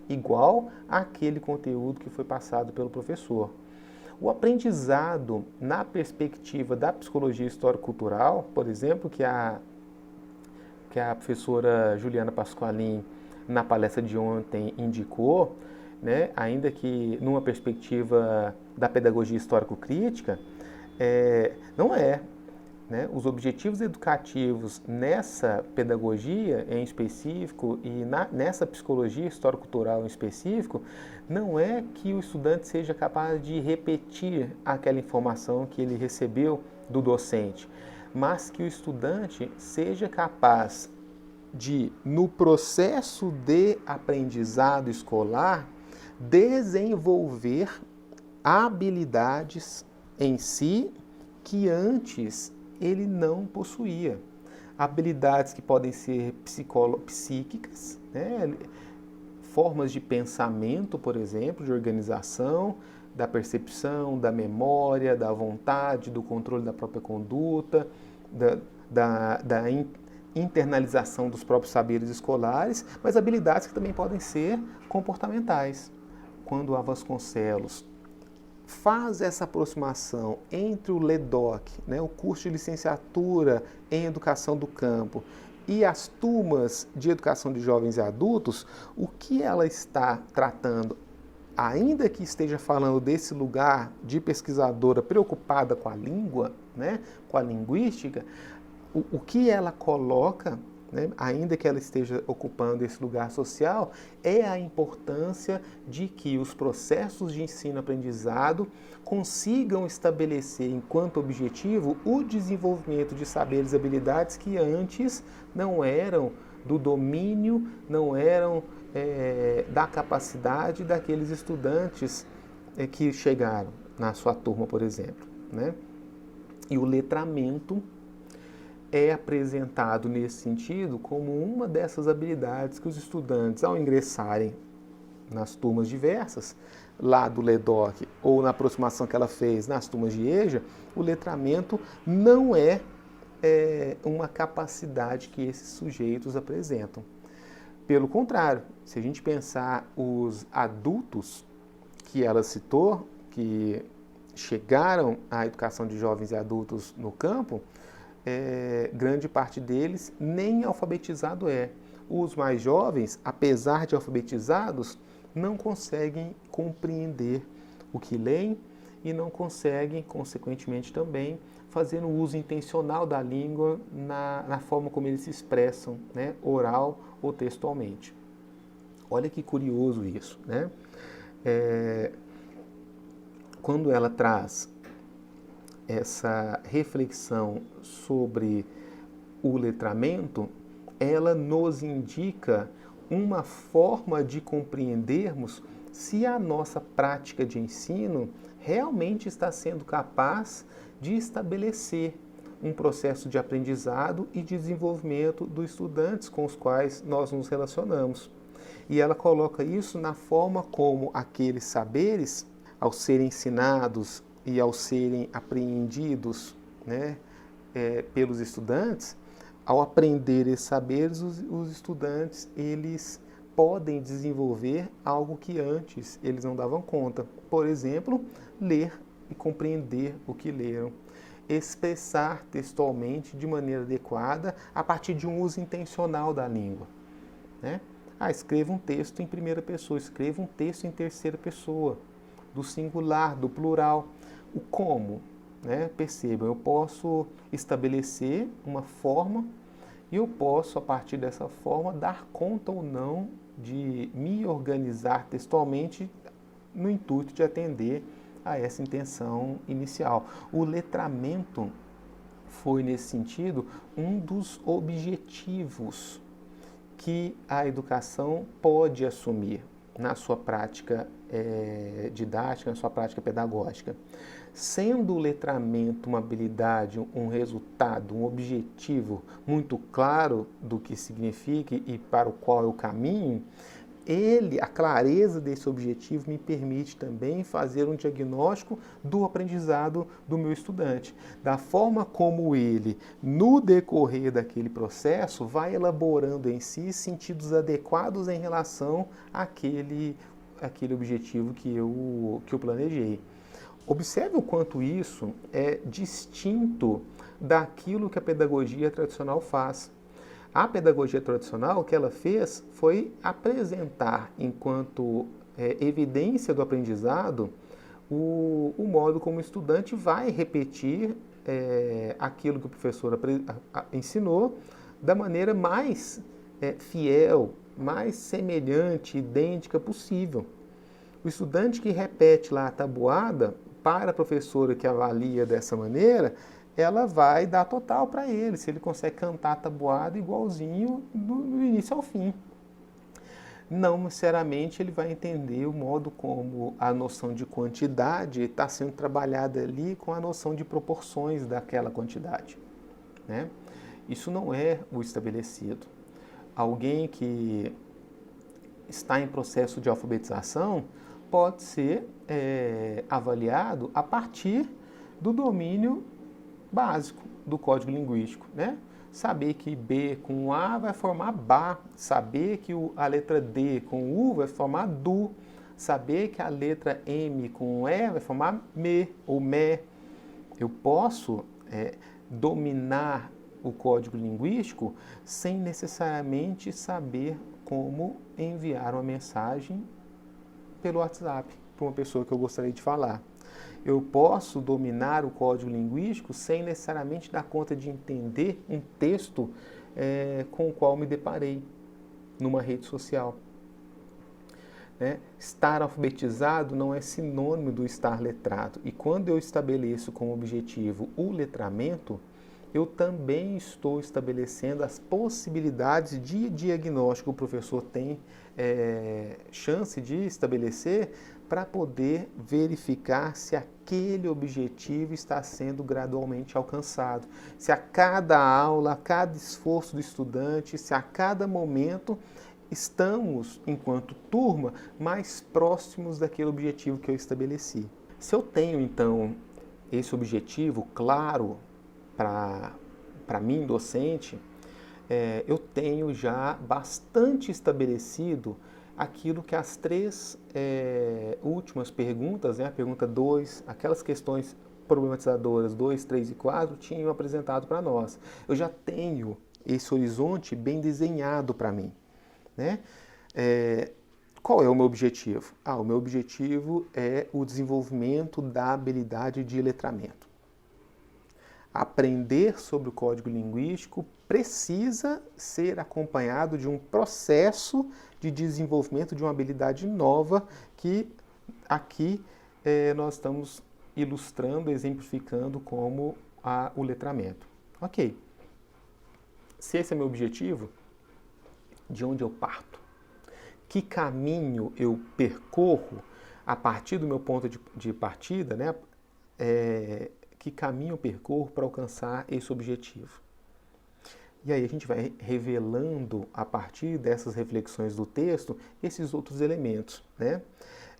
igual àquele conteúdo que foi passado pelo professor. O aprendizado na perspectiva da psicologia histórico-cultural, por exemplo, que a professora Juliana Pasqualin, na palestra de ontem, indicou, né, ainda que numa perspectiva da pedagogia histórico-crítica, não é. Né? Os objetivos educativos nessa pedagogia em específico e nessa psicologia histórico-cultural em específico, não é que o estudante seja capaz de repetir aquela informação que ele recebeu do docente, mas que o estudante seja capaz de, no processo de aprendizado escolar, desenvolver habilidades em si que antes ele não possuía. Habilidades que podem ser psíquicas, né? Formas de pensamento, por exemplo, de organização, da percepção, da memória, da vontade, do controle da própria conduta, da internalização dos próprios saberes escolares, mas habilidades que também podem ser comportamentais. Quando a Vasconcelos faz essa aproximação entre o LEDOC, né, o curso de licenciatura em Educação do Campo, e as turmas de Educação de Jovens e Adultos, o que ela está tratando, ainda que esteja falando desse lugar de pesquisadora preocupada com a língua, né, com a linguística, o que ela coloca, né, ainda que ela esteja ocupando esse lugar social, é a importância de que os processos de ensino-aprendizado consigam estabelecer enquanto objetivo o desenvolvimento de saberes e habilidades que antes não eram do domínio, não eram da capacidade daqueles estudantes que chegaram na sua turma, por exemplo, né? E o letramento é apresentado nesse sentido como uma dessas habilidades que os estudantes, ao ingressarem nas turmas diversas, lá do LEDOC, ou na aproximação que ela fez nas turmas de EJA, o letramento não é uma capacidade que esses sujeitos apresentam. Pelo contrário, se a gente pensar os adultos que ela citou, que chegaram à educação de jovens e adultos no campo, grande parte deles nem alfabetizado é. Os mais jovens, apesar de alfabetizados, não conseguem compreender o que leem e não conseguem, consequentemente também, fazer um uso intencional da língua na forma como eles se expressam, né, oral ou textualmente. Olha que curioso isso, né? Quando ela traz essa reflexão sobre o letramento, ela nos indica uma forma de compreendermos se a nossa prática de ensino realmente está sendo capaz de estabelecer um processo de aprendizado e desenvolvimento dos estudantes com os quais nós nos relacionamos. E ela coloca isso na forma como aqueles saberes, ao serem ensinados e ao serem apreendidos, né, pelos estudantes, ao aprender esses saberes, os estudantes eles podem desenvolver algo que antes eles não davam conta. Por exemplo, ler e compreender o que leram. Expressar textualmente de maneira adequada a partir de um uso intencional da língua, né? Escreva um texto em primeira pessoa, escreva um texto em terceira pessoa, do singular, do plural. O como, né? Percebam, eu posso estabelecer uma forma e eu posso, a partir dessa forma, dar conta ou não de me organizar textualmente no intuito de atender a essa intenção inicial. O letramento foi, nesse sentido, um dos objetivos que a educação pode assumir na sua prática didática, na sua prática pedagógica. Sendo o letramento uma habilidade, um resultado, um objetivo muito claro do que significa e para o qual eu caminho, a clareza desse objetivo me permite também fazer um diagnóstico do aprendizado do meu estudante, da forma como ele, no decorrer daquele processo, vai elaborando em si sentidos adequados em relação àquele objetivo que eu planejei. Observe o quanto isso é distinto daquilo que a pedagogia tradicional faz. A pedagogia tradicional, o que ela fez foi apresentar, enquanto evidência do aprendizado, o modo como o estudante vai repetir aquilo que o professor ensinou da maneira mais fiel, mais semelhante, idêntica possível. O estudante que repete lá a tabuada, para a professora que avalia dessa maneira, ela vai dar total para ele, se ele consegue cantar a tabuada igualzinho do início ao fim. não necessariamente ele vai entender o modo como a noção de quantidade está sendo trabalhada ali com a noção de proporções daquela quantidade, né? Isso não é o estabelecido. Alguém que está em processo de alfabetização pode ser avaliado a partir do domínio básico do código linguístico, né? Saber que B com A vai formar BA, saber que a letra D com U vai formar DU, saber que a letra M com E vai formar ME ou ME. Eu posso dominar o código linguístico sem necessariamente saber como enviar uma mensagem pelo WhatsApp para uma pessoa que eu gostaria de falar. Eu posso dominar o código linguístico sem necessariamente dar conta de entender um texto com o qual me deparei numa rede social. Né? Estar alfabetizado não é sinônimo do estar letrado. E quando eu estabeleço como objetivo o letramento, eu também estou estabelecendo as possibilidades de diagnóstico que o professor tem chance de estabelecer para poder verificar se aquele objetivo está sendo gradualmente alcançado. Se a cada aula, a cada esforço do estudante, se a cada momento estamos, enquanto turma, mais próximos daquele objetivo que eu estabeleci. Se eu tenho, então, esse objetivo claro para mim, docente, eu tenho já bastante estabelecido aquilo que as três últimas perguntas, né, a pergunta 2, aquelas questões problematizadoras 2, 3 e 4, tinham apresentado para nós. Eu já tenho esse horizonte bem desenhado para mim. Né? Qual é o meu objetivo? O meu objetivo é o desenvolvimento da habilidade de letramento. Aprender sobre o código linguístico precisa ser acompanhado de um processo de desenvolvimento de uma habilidade nova que aqui nós estamos ilustrando, exemplificando como o letramento. Ok. Se esse é meu objetivo, de onde eu parto? Que caminho eu percorro a partir do meu ponto de partida, né? Que caminho eu percorro para alcançar esse objetivo? E aí a gente vai revelando, a partir dessas reflexões do texto, esses outros elementos, né?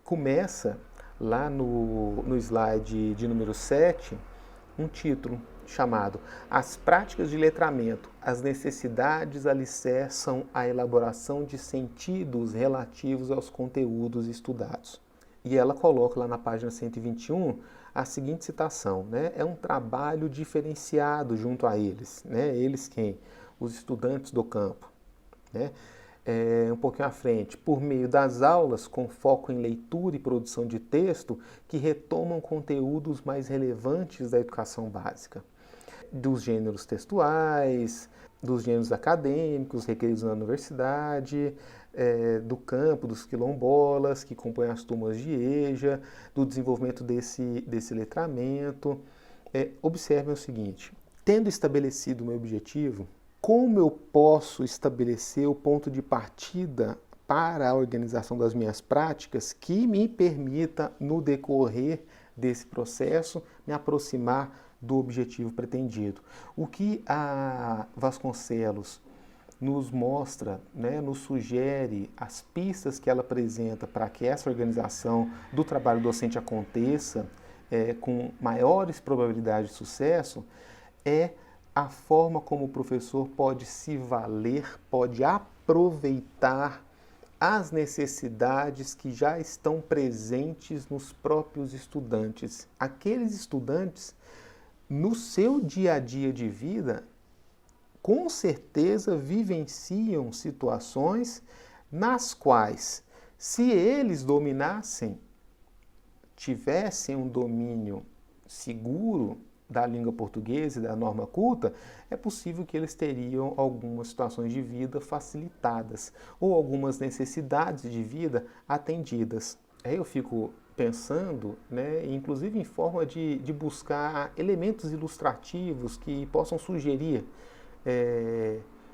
Começa lá no slide de número 7, um título chamado As práticas de letramento, as necessidades alicerçam a elaboração de sentidos relativos aos conteúdos estudados. E ela coloca lá na página 121 a seguinte citação, né? É um trabalho diferenciado junto a eles, né? Eles quem? Os estudantes do campo, né? Um pouquinho à frente, por meio das aulas com foco em leitura e produção de texto que retomam conteúdos mais relevantes da educação básica, dos gêneros textuais, dos gêneros acadêmicos requeridos na universidade, do campo, dos quilombolas que compõem as turmas de EJA, do desenvolvimento desse letramento. Observem o seguinte, tendo estabelecido o meu objetivo, como eu posso estabelecer o ponto de partida para a organização das minhas práticas que me permita, no decorrer desse processo, me aproximar do objetivo pretendido? O que a Vasconcelos nos mostra, né, nos sugere, as pistas que ela apresenta para que essa organização do trabalho docente aconteça com maiores probabilidades de sucesso, é a forma como o professor pode se valer, pode aproveitar as necessidades que já estão presentes nos próprios estudantes. Aqueles estudantes, no seu dia a dia de vida, com certeza vivenciam situações nas quais, se eles dominassem, tivessem um domínio seguro da língua portuguesa e da norma culta, é possível que eles teriam algumas situações de vida facilitadas ou algumas necessidades de vida atendidas. Aí eu fico pensando, né, inclusive em forma de buscar elementos ilustrativos que possam sugerir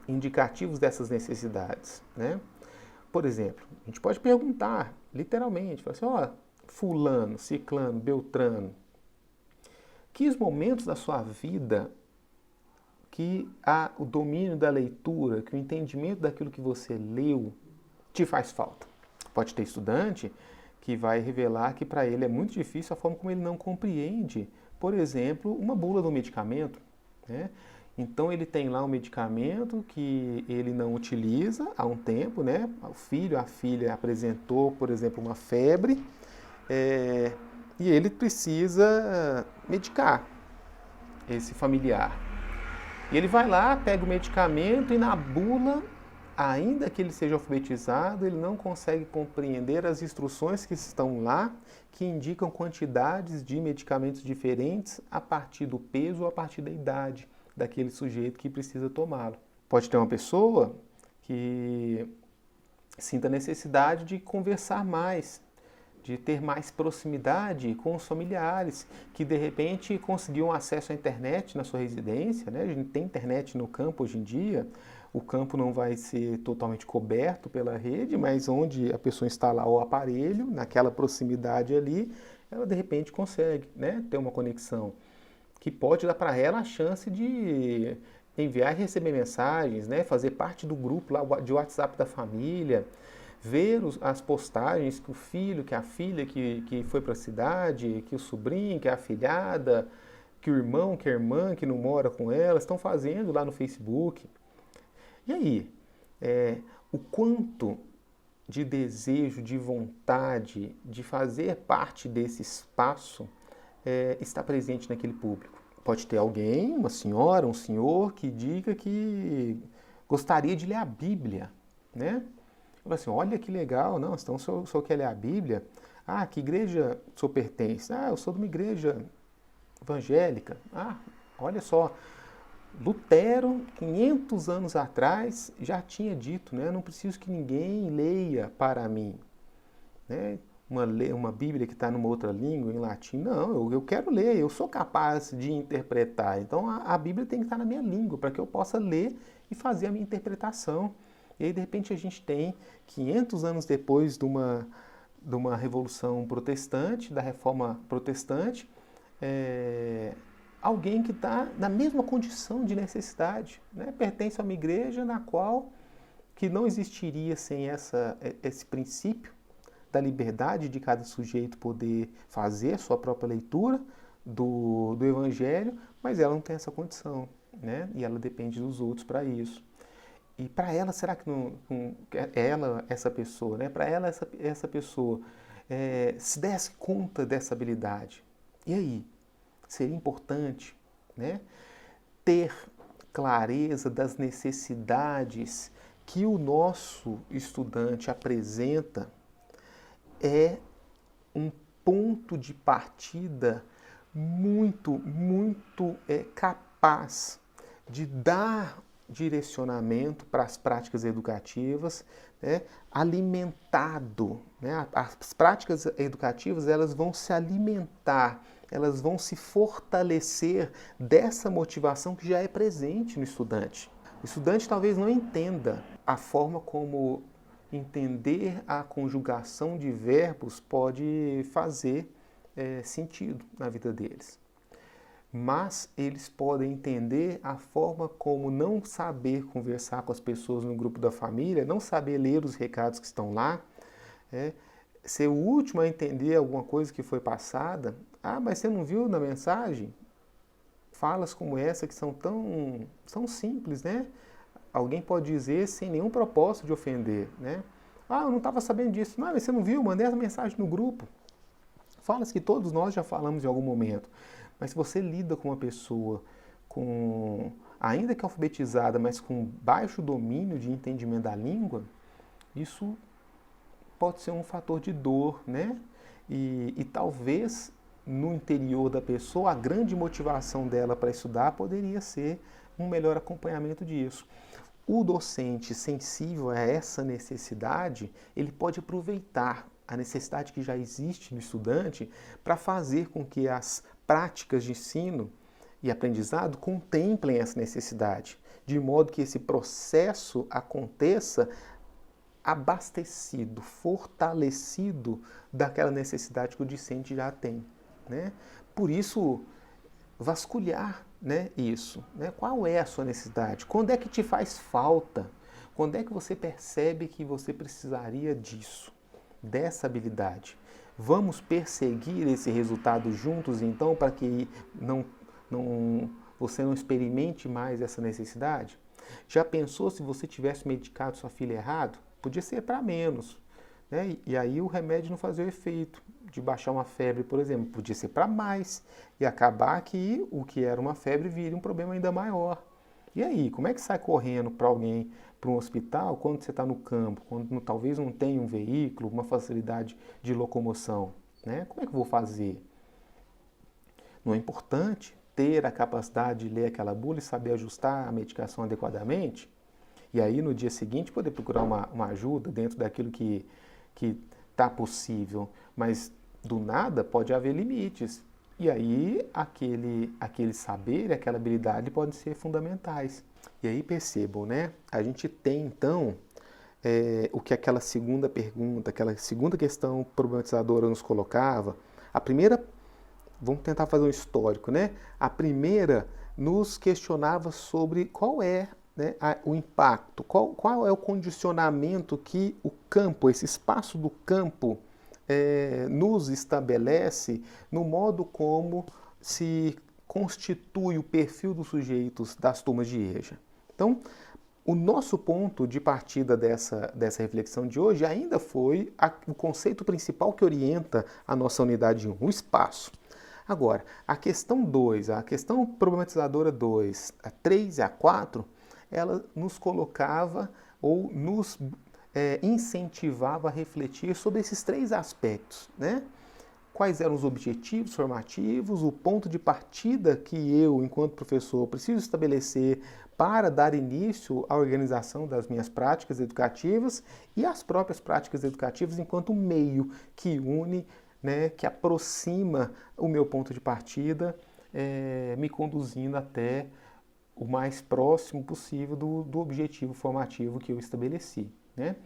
indicativos dessas necessidades, né? Por exemplo, a gente pode perguntar, literalmente, falar assim, ó, fulano, ciclano, beltrano, que momentos da sua vida que o domínio da leitura, que o entendimento daquilo que você leu te faz falta? Pode ter estudante que vai revelar que para ele é muito difícil a forma como ele não compreende, por exemplo, uma bula do medicamento, né? Então ele tem lá um medicamento que ele não utiliza há um tempo, né? O filho, a filha apresentou, por exemplo, uma febre, e ele precisa medicar esse familiar. E ele vai lá, pega o medicamento e na bula, ainda que ele seja alfabetizado, ele não consegue compreender as instruções que estão lá, que indicam quantidades de medicamentos diferentes a partir do peso ou a partir da idade daquele sujeito que precisa tomá-lo. Pode ter uma pessoa que sinta necessidade de conversar mais, de ter mais proximidade com os familiares, que de repente conseguiu acesso à internet na sua residência, né? A gente tem internet no campo hoje em dia, o campo não vai ser totalmente coberto pela rede, mas onde a pessoa instalar o aparelho, naquela proximidade ali, ela de repente consegue, né, ter uma conexão que pode dar para ela a chance de enviar e receber mensagens, né, fazer parte do grupo lá de WhatsApp da família, ver as postagens que o filho, que a filha que foi para a cidade, que o sobrinho, que a afilhada, que o irmão, que a irmã que não mora com ela, estão fazendo lá no Facebook. E aí, o quanto de desejo, de vontade de fazer parte desse espaço está presente naquele público? Pode ter alguém, uma senhora, um senhor, que diga que gostaria de ler a Bíblia, né? Fala assim, olha que legal, não, então o senhor quer ler a Bíblia? Ah, que igreja o senhor pertence? Ah, eu sou de uma igreja evangélica. Ah, olha só, Lutero, 500 anos atrás, já tinha dito, né, não preciso que ninguém leia para mim, né? Uma Bíblia que está numa outra língua, em latim, não, eu quero ler, eu sou capaz de interpretar, então a Bíblia tem que estar na minha língua, para que eu possa ler e fazer a minha interpretação. E aí, de repente, a gente tem, 500 anos depois de uma revolução protestante, da reforma protestante, alguém que está na mesma condição de necessidade, né? Pertence a uma igreja na qual que não existiria sem esse princípio da liberdade de cada sujeito poder fazer a sua própria leitura do Evangelho, mas ela não tem essa condição, né? E ela depende dos outros para isso. E para ela, será que ela, essa pessoa, né? Para ela, essa pessoa se desse conta dessa habilidade, e aí? Seria importante, né, ter clareza das necessidades que o nosso estudante apresenta, é um ponto de partida muito capaz de dar direcionamento para as práticas educativas, né, alimentado, né? As práticas educativas, elas vão se alimentar, elas vão se fortalecer dessa motivação que já é presente no estudante. O estudante talvez não entenda a forma como entender a conjugação de verbos pode fazer sentido na vida deles. Mas eles podem entender a forma como não saber conversar com as pessoas no grupo da família, não saber ler os recados que estão lá, ser o último a entender alguma coisa que foi passada. Ah, mas você não viu na mensagem? Falas como essa que são simples, né? Alguém pode dizer sem nenhum propósito de ofender, né? Ah, eu não estava sabendo disso. Não, mas você não viu? Mandei essa mensagem no grupo. Falas que todos nós já falamos em algum momento. Mas se você lida com uma pessoa ainda que alfabetizada, mas com baixo domínio de entendimento da língua, isso pode ser um fator de dor, né? E talvez no interior da pessoa a grande motivação dela para estudar poderia ser um melhor acompanhamento disso. O docente sensível a essa necessidade, ele pode aproveitar a necessidade que já existe no estudante para fazer com que as práticas de ensino e aprendizado contemplem essa necessidade, de modo que esse processo aconteça abastecido, fortalecido daquela necessidade que o discente já tem, né? Por isso, vasculhar, né, isso, né? Qual é a sua necessidade? Quando é que te faz falta? Quando é que você percebe que você precisaria disso, dessa habilidade? Vamos perseguir esse resultado juntos, então, para que você não experimente mais essa necessidade? Já pensou se você tivesse medicado sua filha errado? Podia ser para menos, né? E aí o remédio não fazia o efeito de baixar uma febre, por exemplo. Podia ser para mais e acabar que o que era uma febre vire um problema ainda maior. E aí, como é que sai correndo para alguém, para um hospital, quando você está no campo, quando talvez não tenha um veículo, uma facilidade de locomoção, né? Como é que eu vou fazer? Não é importante ter a capacidade de ler aquela bula e saber ajustar a medicação adequadamente? E aí, no dia seguinte, poder procurar uma ajuda dentro daquilo que está possível. Mas, do nada, pode haver limites. E aí, aquele saber, aquela habilidade podem ser fundamentais. E aí, percebam, né? A gente tem, então, o que aquela segunda pergunta, aquela segunda questão problematizadora nos colocava. A primeira, vamos tentar fazer um histórico, né? A primeira nos questionava sobre qual é, né, o impacto, qual é o condicionamento que o campo, esse espaço do campo, nos estabelece no modo como se constitui o perfil dos sujeitos das turmas de EJA. Então, o nosso ponto de partida dessa reflexão de hoje ainda foi o conceito principal que orienta a nossa unidade 1, o espaço. Agora, a questão 2, a questão problematizadora 2, a 3 e a 4, ela nos colocava ou nos incentivava a refletir sobre esses três aspectos, né? Quais eram os objetivos formativos, o ponto de partida que eu, enquanto professor, preciso estabelecer para dar início à organização das minhas práticas educativas e as próprias práticas educativas enquanto meio que une, né, que aproxima o meu ponto de partida, me conduzindo até o mais próximo possível do objetivo formativo que eu estabeleci, né?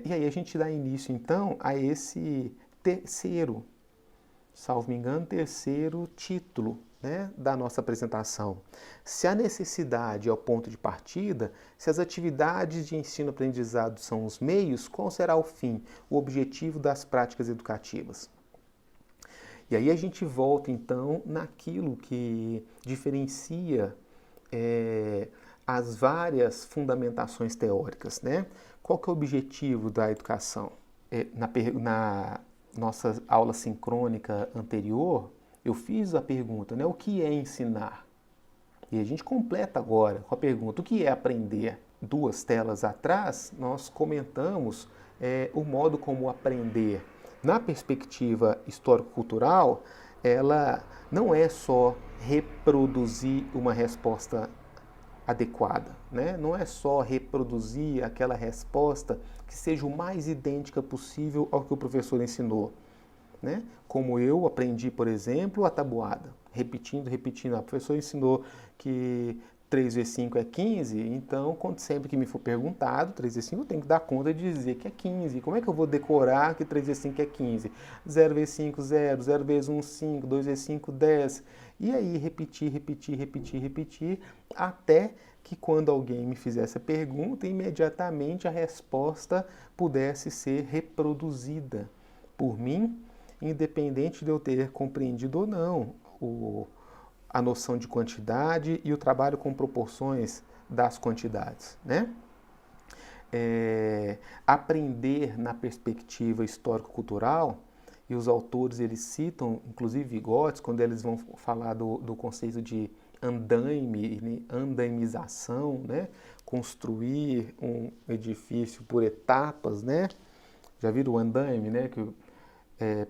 E aí a gente dá início, então, a esse terceiro, salvo me engano, terceiro título, né, da nossa apresentação. Se a necessidade é o ponto de partida, se as atividades de ensino-aprendizado são os meios, qual será o fim, o objetivo das práticas educativas? E aí a gente volta, então, naquilo que diferencia as várias fundamentações teóricas, né? Qual que é o objetivo da educação? Na nossa aula sincrônica anterior, eu fiz a pergunta, né? O que é ensinar? E a gente completa agora com a pergunta, o que é aprender? 2 telas atrás, nós comentamos o modo como aprender. Na perspectiva histórico-cultural, ela não é só reproduzir uma resposta adequada, né? Não é só reproduzir aquela resposta que seja o mais idêntica possível ao que o professor ensinou, né? Como eu aprendi, por exemplo, a tabuada, repetindo. O professor ensinou que 3 vezes 5 é 15, então sempre que me for perguntado 3 vezes 5 eu tenho que dar conta de dizer que é 15. Como é que eu vou decorar que 3 vezes 5 é 15? 0 vezes 5, 0, 0 vezes 1, 5, 2 vezes 5, 10. E aí repetir, até que quando alguém me fizesse a pergunta, imediatamente a resposta pudesse ser reproduzida por mim, independente de eu ter compreendido ou não a noção de quantidade e o trabalho com proporções das quantidades, né? Aprender na perspectiva histórico-cultural, e os autores eles citam, inclusive Vygotsky, quando eles vão falar do conceito de andaime, andaimização, né? Construir um edifício por etapas, né? Já viram o andaime, né? Que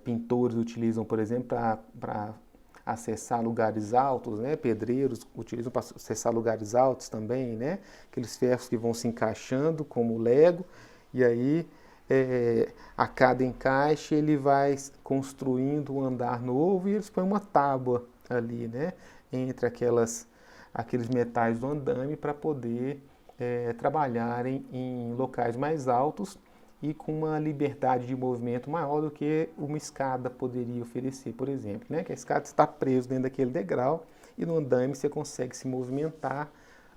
pintores utilizam, por exemplo, para acessar lugares altos, né? Pedreiros utilizam para acessar lugares altos também, né? Aqueles ferros que vão se encaixando como Lego, e aí a cada encaixe ele vai construindo um andar novo e eles põem uma tábua ali, né? Entre aqueles metais do andame para poder trabalharem em locais mais altos e com uma liberdade de movimento maior do que uma escada poderia oferecer, por exemplo, né? Que a escada está presa dentro daquele degrau e no andaime você consegue se movimentar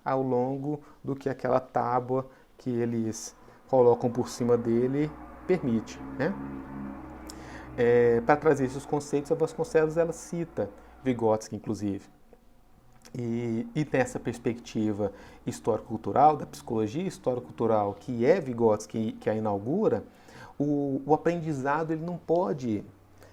ao longo do que aquela tábua que eles colocam por cima dele permite, né? Para trazer esses conceitos, a Vasconcelos ela cita Vygotsky, inclusive. E nessa perspectiva histórico-cultural, da psicologia histórico-cultural, que é Vygotsky que a inaugura, o aprendizado ele não pode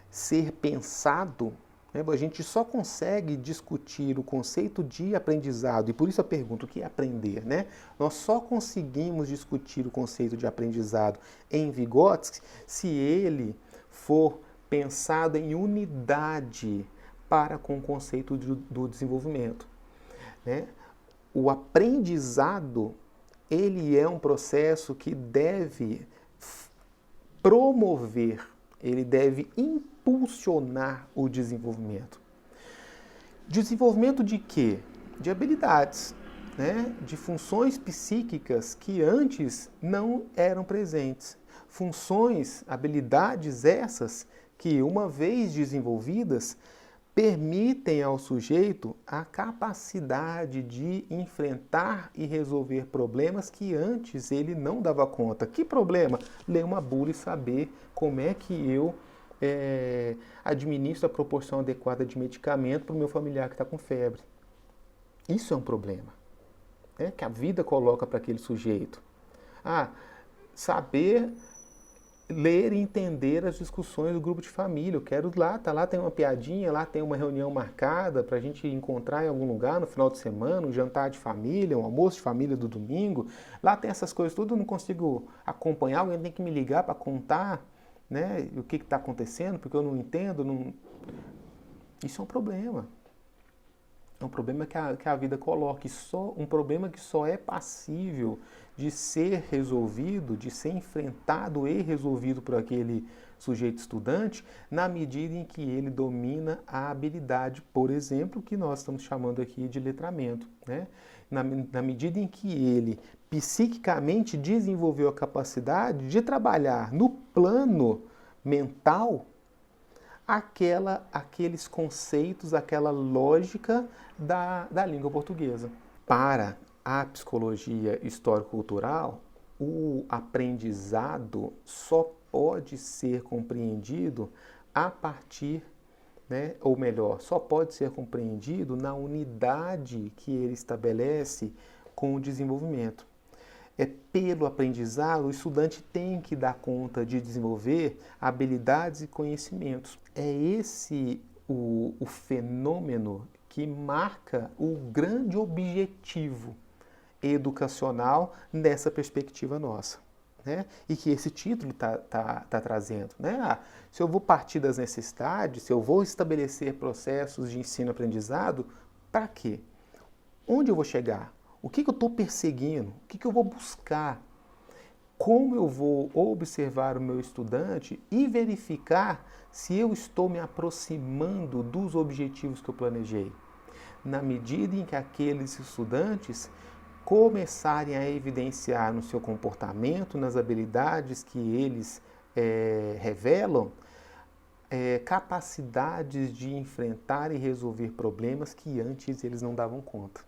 ser pensado, né? A gente só consegue discutir o conceito de aprendizado, e por isso eu pergunto, o que é aprender, né? Nós só conseguimos discutir o conceito de aprendizado em Vygotsky se ele for pensado em unidade para com o conceito do desenvolvimento, né? O aprendizado, ele é um processo que deve promover, ele deve impulsionar o desenvolvimento. Desenvolvimento de quê? De habilidades, né? De funções psíquicas que antes não eram presentes. Funções, habilidades essas que, uma vez desenvolvidas, permitem ao sujeito a capacidade de enfrentar e resolver problemas que antes ele não dava conta. Que problema? Ler uma bula e saber como é que eu administro a proporção adequada de medicamento para o meu familiar que está com febre. Isso é um problema, né, que a vida coloca para aquele sujeito. Saber ler e entender as discussões do grupo de família. Eu quero lá tem uma piadinha, lá tem uma reunião marcada para a gente encontrar em algum lugar no final de semana, um jantar de família, um almoço de família do domingo. Lá tem essas coisas tudo, eu não consigo acompanhar, alguém tem que me ligar para contar, né, o que está acontecendo, porque eu não entendo. Isso é um problema. É um problema que a vida coloca, um problema que só é passível de ser resolvido, de ser enfrentado e resolvido por aquele sujeito estudante, na medida em que ele domina a habilidade, por exemplo, que nós estamos chamando aqui de letramento, né? Na medida em que ele psiquicamente desenvolveu a capacidade de trabalhar no plano mental aqueles conceitos, aquela lógica da língua portuguesa. Para a psicologia histórico-cultural, o aprendizado só pode ser compreendido a partir, né, ou melhor, só pode ser compreendido na unidade que ele estabelece com o desenvolvimento. Pelo aprendizado, o estudante tem que dar conta de desenvolver habilidades e conhecimentos. É esse o fenômeno que marca o grande objetivo educacional nessa perspectiva nossa, né? E que esse título tá trazendo, né? Se eu vou partir das necessidades, se eu vou estabelecer processos de ensino-aprendizado, para quê? Onde eu vou chegar? O que eu estou perseguindo? O que eu vou buscar? Como eu vou observar o meu estudante e verificar se eu estou me aproximando dos objetivos que eu planejei? Na medida em que aqueles estudantes começarem a evidenciar no seu comportamento, nas habilidades que eles revelam, capacidades de enfrentar e resolver problemas que antes eles não davam conta,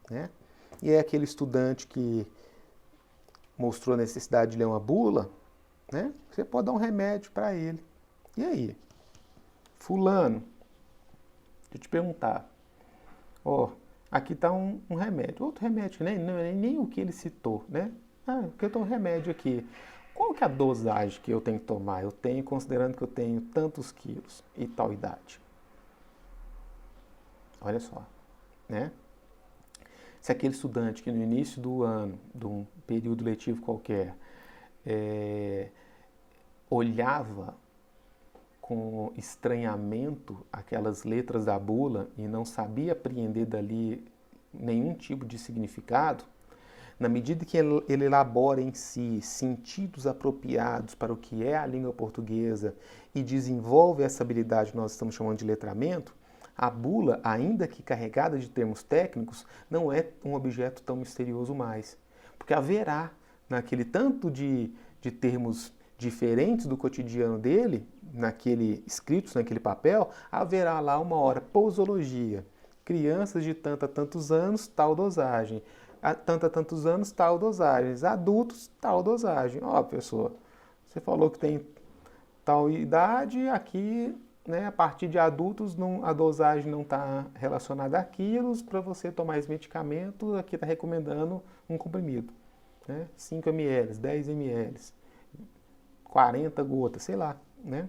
né? E é aquele estudante que mostrou a necessidade de ler uma bula, né? Você pode dar um remédio para ele. E aí? Fulano, deixa eu te perguntar. Aqui está um remédio. Outro remédio, que nem o que ele citou, né? Porque eu tenho um remédio aqui. Qual que é a dosagem que eu tenho que tomar? Eu tenho, considerando que eu tenho tantos quilos e tal idade. Olha só, né? Se aquele estudante que no início do ano, de um período letivo qualquer, olhava com estranhamento aquelas letras da bula e não sabia apreender dali nenhum tipo de significado, na medida que ele elabora em si sentidos apropriados para o que é a língua portuguesa e desenvolve essa habilidade que nós estamos chamando de letramento, a bula, ainda que carregada de termos técnicos, não é um objeto tão misterioso mais. porque haverá naquele tanto de termos diferentes do cotidiano dele, escritos naquele papel, haverá lá uma hora posologia. Crianças de tanto a tantos anos, tal dosagem. A tantos anos, tal dosagem. Adultos, tal dosagem. Ó, pessoa, você falou que tem tal idade, aqui, né, a partir de adultos, a dosagem não está relacionada àquilo, para você tomar esse medicamento, aqui está recomendando um comprimido. Né? 5 ml, 10 ml, 40 gotas, sei lá. Né?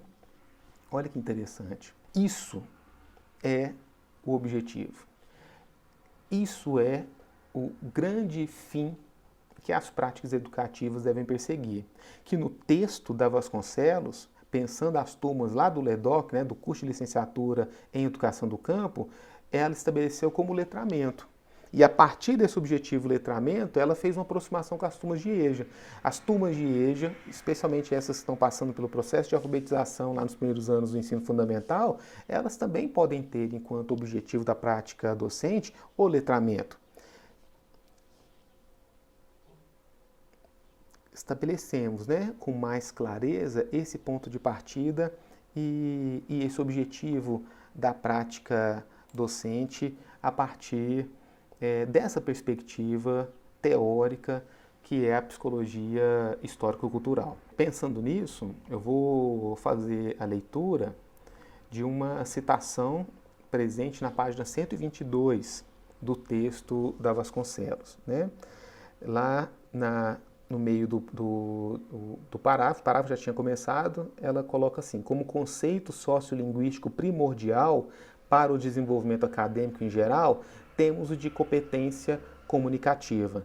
Olha que interessante. Isso é o objetivo. Isso é o grande fim que as práticas educativas devem perseguir. Que no texto da Vasconcelos, pensando as turmas lá do LEDOC, né, do curso de licenciatura em Educação do Campo, ela estabeleceu como letramento. E a partir desse objetivo letramento, ela fez uma aproximação com as turmas de EJA. As turmas de EJA, especialmente essas que estão passando pelo processo de alfabetização lá nos primeiros anos do ensino fundamental, elas também podem ter, enquanto objetivo da prática docente, o letramento. Estabelecemos, né, com mais clareza esse ponto de partida e esse objetivo da prática docente a partir dessa perspectiva teórica que é a psicologia histórico-cultural. Pensando nisso, eu vou fazer a leitura de uma citação presente na página 122 do texto da Vasconcelos. Né? Lá no meio do parágrafo, o parágrafo já tinha começado, ela coloca assim: como conceito sociolinguístico primordial para o desenvolvimento acadêmico em geral, temos o de competência comunicativa,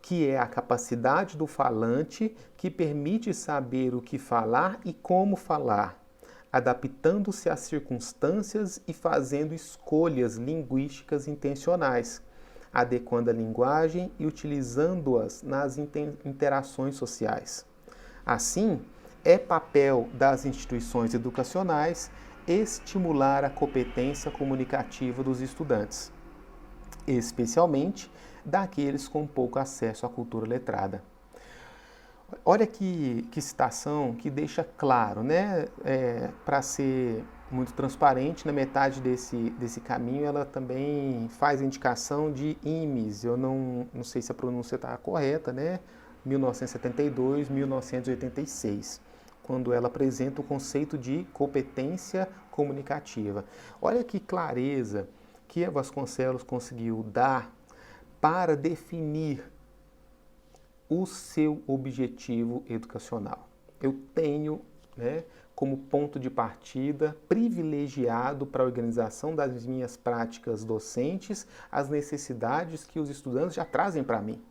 que é a capacidade do falante que permite saber o que falar e como falar, adaptando-se às circunstâncias e fazendo escolhas linguísticas intencionais, adequando a linguagem e utilizando-as nas interações sociais. Assim, é papel das instituições educacionais estimular a competência comunicativa dos estudantes, especialmente daqueles com pouco acesso à cultura letrada. Olha que citação que deixa claro, né? Para ser muito transparente, na metade desse caminho ela também faz indicação de IMES, eu não sei se a pronúncia está correta, né? 1972, 1986, quando ela apresenta o conceito de competência comunicativa. Olha que clareza que a Vasconcelos conseguiu dar para definir o seu objetivo educacional. Eu tenho, né, como ponto de partida privilegiado para a organização das minhas práticas docentes as necessidades que os estudantes já trazem para mim,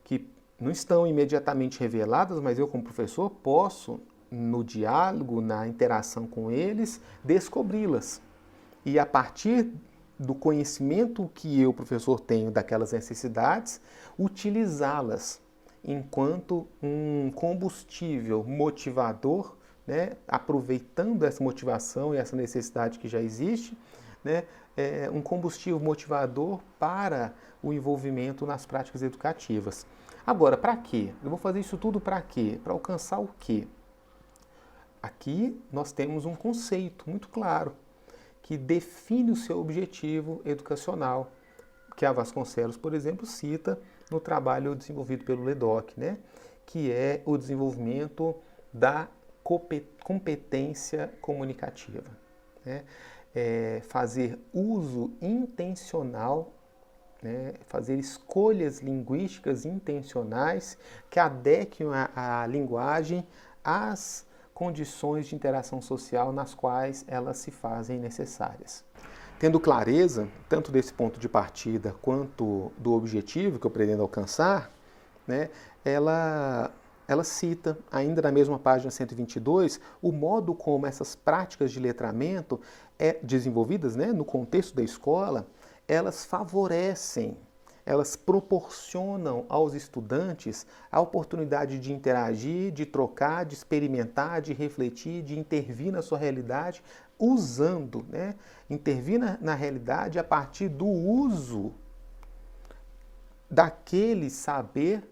que não estão imediatamente reveladas, mas eu como professor posso, no diálogo, na interação com eles, descobri-las. E a partir do conhecimento que eu, professor, tenho daquelas necessidades, utilizá-las enquanto um combustível motivador, né, aproveitando essa motivação e essa necessidade que já existe, né, um combustível motivador para o envolvimento nas práticas educativas. Agora, para quê? Eu vou fazer isso tudo para quê? Para alcançar o quê? Aqui nós temos um conceito muito claro que define o seu objetivo educacional, que a Vasconcelos, por exemplo, cita no trabalho desenvolvido pelo LEDOC, né? Que é o desenvolvimento da competência comunicativa. Né? Fazer uso intencional, né? Fazer escolhas linguísticas intencionais que adequem a linguagem às condições de interação social nas quais elas se fazem necessárias. Tendo clareza, tanto desse ponto de partida quanto do objetivo que eu pretendo alcançar, né, ela cita, ainda na mesma página 122, o modo como essas práticas de letramento desenvolvidas, né, no contexto da escola, elas favorecem, elas proporcionam aos estudantes a oportunidade de interagir, de trocar, de experimentar, de refletir, de intervir na sua realidade, usando, né, intervir na realidade a partir do uso daquele saber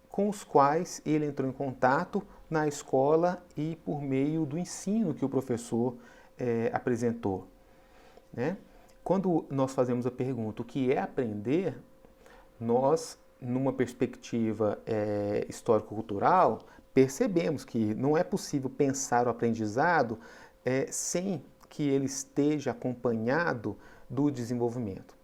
com os quais ele entrou em contato na escola e por meio do ensino que o professor apresentou, né? Quando nós fazemos a pergunta, o que é aprender, nós, numa perspectiva histórico-cultural, percebemos que não é possível pensar o aprendizado sem que ele esteja acompanhado do desenvolvimento.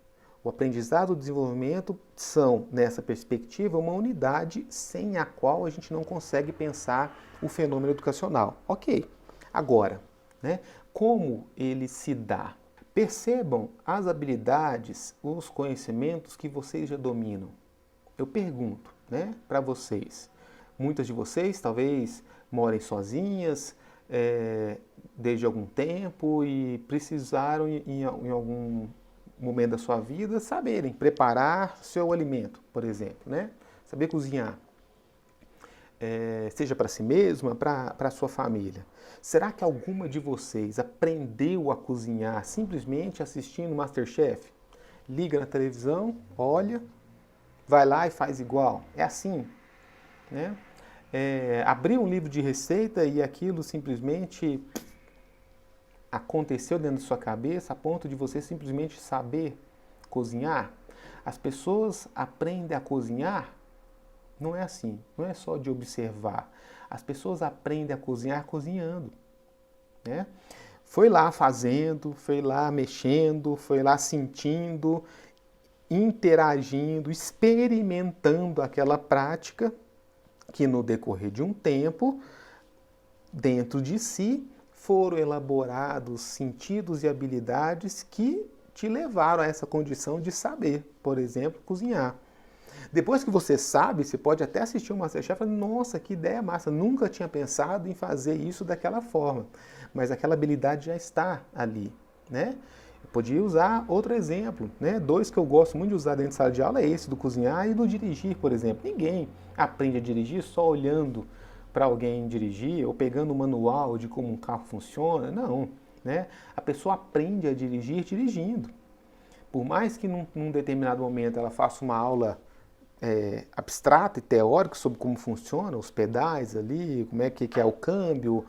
O aprendizado e o desenvolvimento são, nessa perspectiva, uma unidade sem a qual a gente não consegue pensar o fenômeno educacional. Ok, agora, né, como ele se dá? Percebam as habilidades, os conhecimentos que vocês já dominam. Eu pergunto, né, para vocês. Muitas de vocês talvez morem sozinhas desde algum tempo e precisaram em algum momento da sua vida saberem preparar seu alimento, por exemplo, né? Saber cozinhar. Seja para si mesma, para a sua família. Será que alguma de vocês aprendeu a cozinhar simplesmente assistindo MasterChef? Liga na televisão, olha, vai lá e faz igual. É assim, né? Abrir um livro de receita e aquilo simplesmente aconteceu dentro da sua cabeça a ponto de você simplesmente saber cozinhar? As pessoas aprendem a cozinhar. Não é assim, não é só de observar. As pessoas aprendem a cozinhar cozinhando, né? Foi lá fazendo, foi lá mexendo, foi lá sentindo, interagindo, experimentando aquela prática que no decorrer de um tempo, dentro de si, foram elaborados sentidos e habilidades que te levaram a essa condição de saber, por exemplo, cozinhar. Depois que você sabe, você pode até assistir um MasterChef e falar, nossa, que ideia massa, nunca tinha pensado em fazer isso daquela forma. Mas aquela habilidade já está ali, né? Eu podia usar outro exemplo, né? Dois que eu gosto muito de usar dentro de sala de aula é esse do cozinhar e do dirigir, por exemplo. Ninguém aprende a dirigir só olhando para alguém dirigir ou pegando o manual de como um carro funciona, não, né? A pessoa aprende a dirigir dirigindo. Por mais que num determinado momento ela faça uma aula abstrata e teórica sobre como funciona os pedais ali, como é que é o câmbio,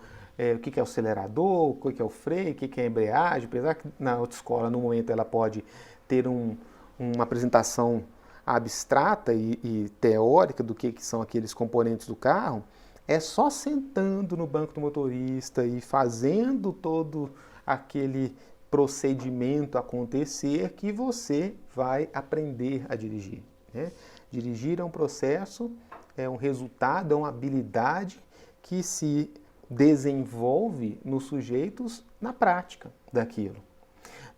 o que é o acelerador, o que é o freio, o que é a embreagem, apesar que na autoescola no momento ela pode ter uma apresentação abstrata e teórica do que são aqueles componentes do carro, é só sentando no banco do motorista e fazendo todo aquele procedimento acontecer que você vai aprender a dirigir, né? Dirigir é um processo, é um resultado, é uma habilidade que se desenvolve nos sujeitos na prática daquilo.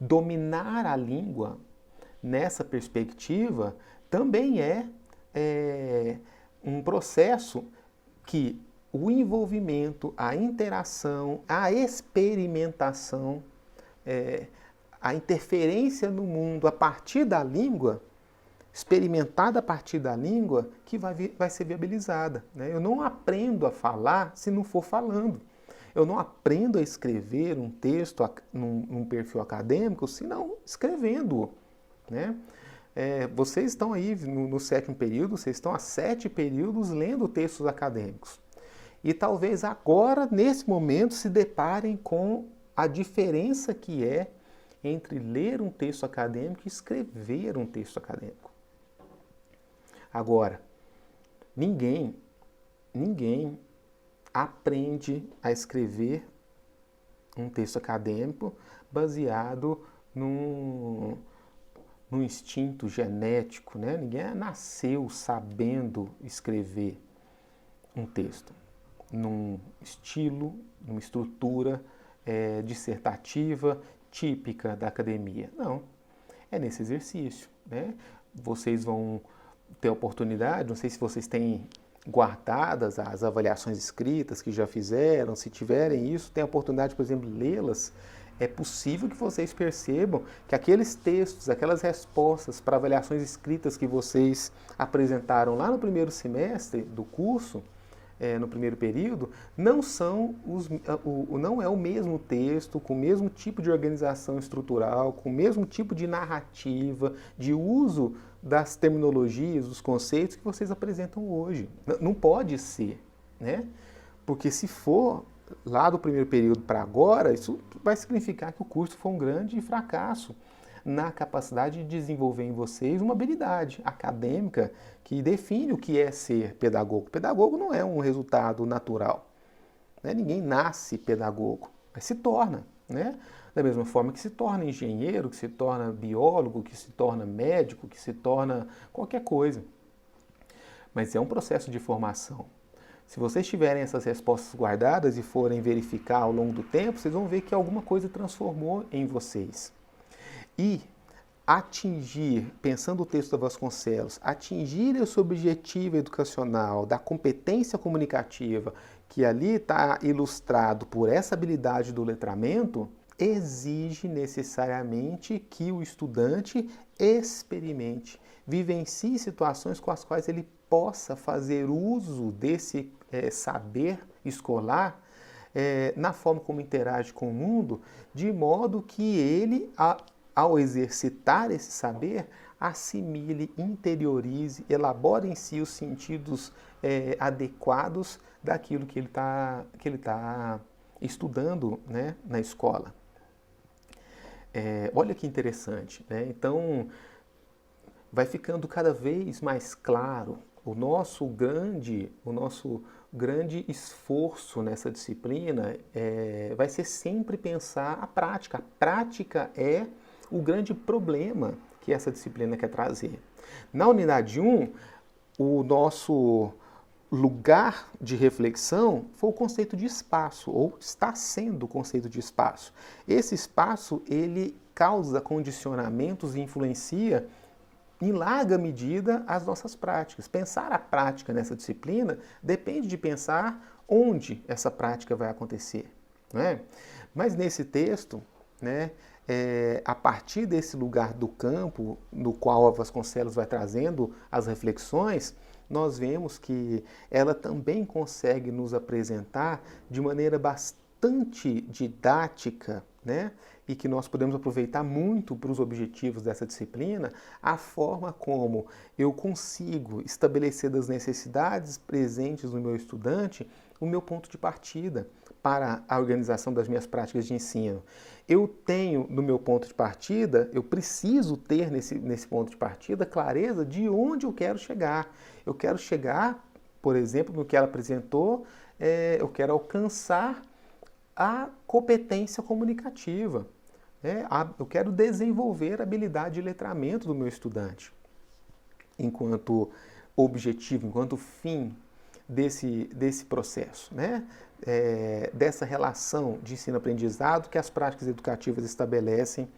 Dominar a língua, nessa perspectiva, também é um processo que o envolvimento, a interação, a experimentação, a interferência no mundo a partir da língua, experimentada a partir da língua, que vai ser viabilizada, né? Eu não aprendo a falar se não for falando. Eu não aprendo a escrever um texto num perfil acadêmico se não escrevendo-o, né? Vocês estão aí no 7º período, vocês estão há 7 períodos lendo textos acadêmicos. E talvez agora, nesse momento, se deparem com a diferença que é entre ler um texto acadêmico e escrever um texto acadêmico. Agora, ninguém aprende a escrever um texto acadêmico baseado num instinto genético, né? Ninguém nasceu sabendo escrever um texto num estilo, numa estrutura dissertativa típica da academia. Não, é nesse exercício, né? Vocês vão ter a oportunidade, não sei se vocês têm guardadas as avaliações escritas que já fizeram, se tiverem isso, tem a oportunidade, por exemplo, de lê-las. É possível que vocês percebam que aqueles textos, aquelas respostas para avaliações escritas que vocês apresentaram lá no primeiro semestre do curso, no primeiro período, não é o mesmo texto, com o mesmo tipo de organização estrutural, com o mesmo tipo de narrativa, de uso das terminologias, dos conceitos que vocês apresentam hoje. Não pode ser, né? Porque se for lá do primeiro período para agora, isso vai significar que o curso foi um grande fracasso na capacidade de desenvolver em vocês uma habilidade acadêmica que define o que é ser pedagogo. Pedagogo não é um resultado natural, né? Ninguém nasce pedagogo, mas se torna, né? Da mesma forma que se torna engenheiro, que se torna biólogo, que se torna médico, que se torna qualquer coisa. Mas é um processo de formação. Se vocês tiverem essas respostas guardadas e forem verificar ao longo do tempo, vocês vão ver que alguma coisa transformou em vocês. E atingir, pensando o texto da Vasconcelos, atingir esse objetivo educacional da competência comunicativa, que ali está ilustrado por essa habilidade do letramento, exige necessariamente que o estudante experimente, vivencie situações com as quais ele possa fazer uso desse saber escolar na forma como interage com o mundo, de modo que ele, ao exercitar esse saber, assimile, interiorize, elabore em si os sentidos adequados daquilo que ele tá estudando, né, na escola. Olha que interessante, né? Então, vai ficando cada vez mais claro o nosso grande esforço nessa disciplina vai ser sempre pensar a prática. A prática é o grande problema que essa disciplina quer trazer. Na unidade 1, o nosso lugar de reflexão foi o conceito de espaço, ou está sendo o conceito de espaço. Esse espaço, ele causa condicionamentos e influencia em larga medida as nossas práticas. Pensar a prática nessa disciplina depende de pensar onde essa prática vai acontecer, não é? Mas nesse texto, né, a partir desse lugar do campo, no qual a Vasconcelos vai trazendo as reflexões, nós vemos que ela também consegue nos apresentar de maneira bastante didática, né? E que nós podemos aproveitar muito para os objetivos dessa disciplina, a forma como eu consigo estabelecer das necessidades presentes no meu estudante o meu ponto de partida para a organização das minhas práticas de ensino. Eu tenho no meu ponto de partida, eu preciso ter nesse ponto de partida clareza de onde eu quero chegar. Eu quero chegar, por exemplo, no que ela apresentou, eu quero alcançar a competência comunicativa. Eu quero desenvolver a habilidade de letramento do meu estudante, enquanto objetivo, enquanto fim desse processo, né? Dessa relação de ensino-aprendizado que as práticas educativas estabelecem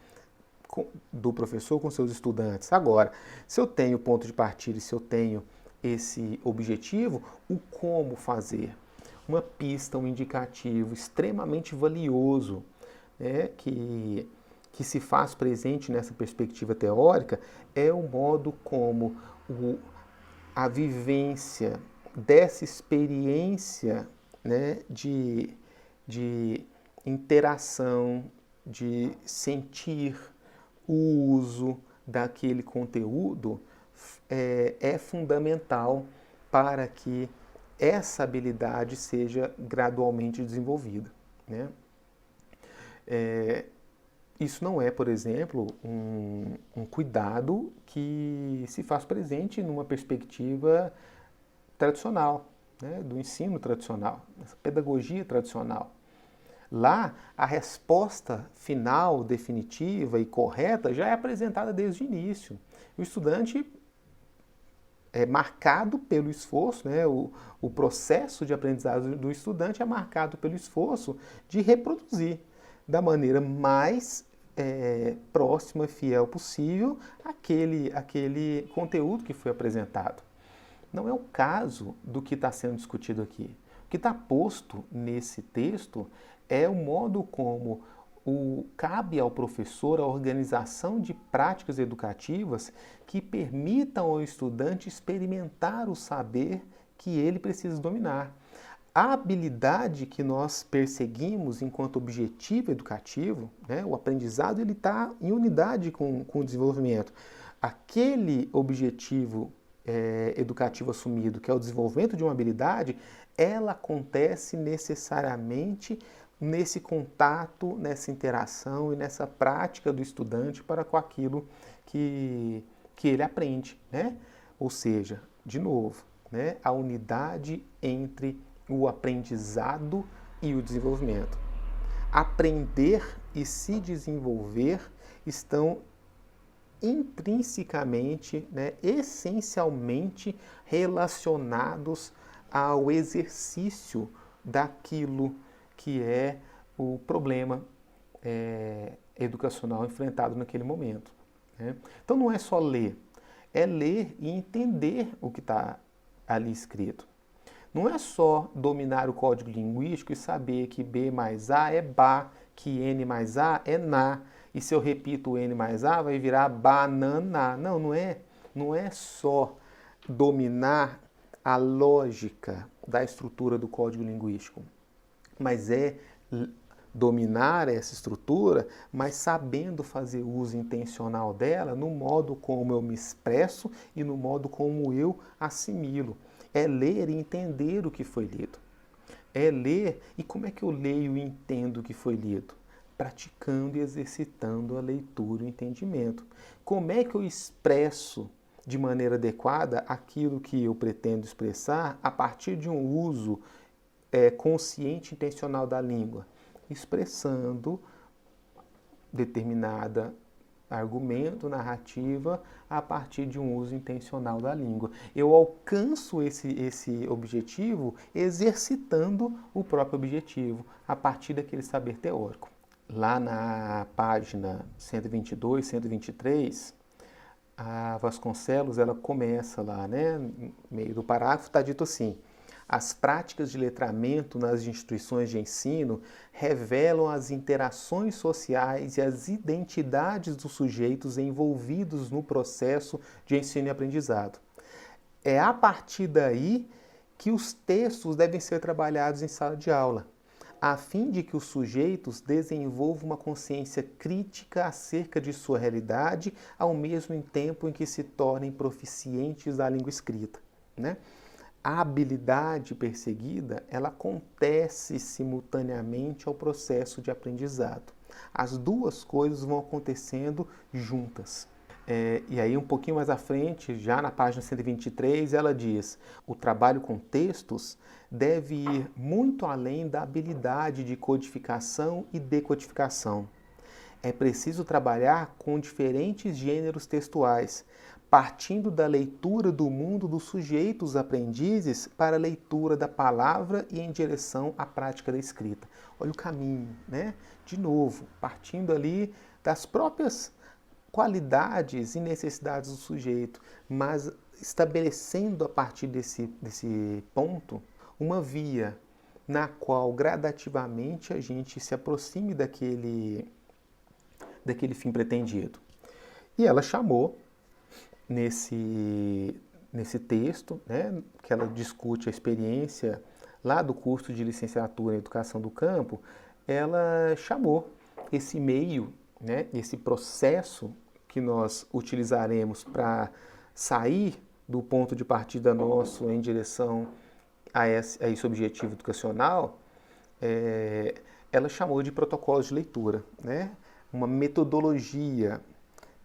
do professor com seus estudantes. Agora, se eu tenho ponto de partida e se eu tenho esse objetivo, o como fazer? Uma pista, um indicativo extremamente valioso, que se faz presente nessa perspectiva teórica é o modo como a vivência dessa experiência, né, de interação, de sentir o uso daquele conteúdo é fundamental para que essa habilidade seja gradualmente desenvolvida, né? Isso não é, por exemplo, um cuidado que se faz presente numa perspectiva tradicional, né, do ensino tradicional, essa pedagogia tradicional. Lá, a resposta final, definitiva e correta já é apresentada desde o início. O estudante é marcado pelo esforço, né, o processo de aprendizagem do estudante é marcado pelo esforço de reproduzir da maneira mais próxima e fiel possível aquele conteúdo que foi apresentado. Não é o caso do que está sendo discutido aqui. O que está posto nesse texto é o modo como cabe ao professor a organização de práticas educativas que permitam ao estudante experimentar o saber que ele precisa dominar. A habilidade que nós perseguimos enquanto objetivo educativo, né, o aprendizado, ele está em unidade com o desenvolvimento. Aquele objetivo educativo assumido, que é o desenvolvimento de uma habilidade, ela acontece necessariamente nesse contato, nessa interação e nessa prática do estudante para com aquilo que ele aprende, né? Ou seja, de novo, né, a unidade entre o aprendizado e o desenvolvimento. Aprender e se desenvolver estão intrinsecamente, né, essencialmente relacionados ao exercício daquilo que é o problema educacional enfrentado naquele momento, né? Então não é só ler, é ler e entender o que está ali escrito. Não é só dominar o código linguístico e saber que B mais A é ba, que N mais A é na, e se eu repito N mais A vai virar banana. Não, não é. Não é só dominar a lógica da estrutura do código linguístico, mas é dominar essa estrutura, mas sabendo fazer uso intencional dela no modo como eu me expresso e no modo como eu assimilo. É ler e entender o que foi lido. É ler, e como é que eu leio e entendo o que foi lido? Praticando e exercitando a leitura e o entendimento. Como é que eu expresso de maneira adequada aquilo que eu pretendo expressar a partir de um uso consciente e intencional da língua? Expressando determinada argumento, narrativa, a partir de um uso intencional da língua. Eu alcanço esse objetivo exercitando o próprio objetivo, a partir daquele saber teórico. Lá na página 122, 123, a Vasconcelos, ela começa lá, né, no meio do parágrafo, está dito assim: as práticas de letramento nas instituições de ensino revelam as interações sociais e as identidades dos sujeitos envolvidos no processo de ensino e aprendizado. É a partir daí que os textos devem ser trabalhados em sala de aula, a fim de que os sujeitos desenvolvam uma consciência crítica acerca de sua realidade, ao mesmo tempo em que se tornem proficientes da língua escrita, né? A habilidade perseguida, ela acontece simultaneamente ao processo de aprendizado. As duas coisas vão acontecendo juntas. E aí um pouquinho mais à frente, já na página 123, ela diz: o trabalho com textos deve ir muito além da habilidade de codificação e decodificação. É preciso trabalhar com diferentes gêneros textuais, partindo da leitura do mundo dos sujeitos aprendizes para a leitura da palavra e em direção à prática da escrita. Olha o caminho, né? De novo, partindo ali das próprias qualidades e necessidades do sujeito, mas estabelecendo a partir desse ponto uma via na qual gradativamente a gente se aproxime daquele fim pretendido. E ela chamou nesse texto, né, que ela discute a experiência lá do curso de licenciatura em Educação do Campo, ela chamou esse meio, né, esse processo que nós utilizaremos para sair do ponto de partida nosso em direção a esse objetivo educacional, ela chamou de protocolos de leitura, né, uma metodologia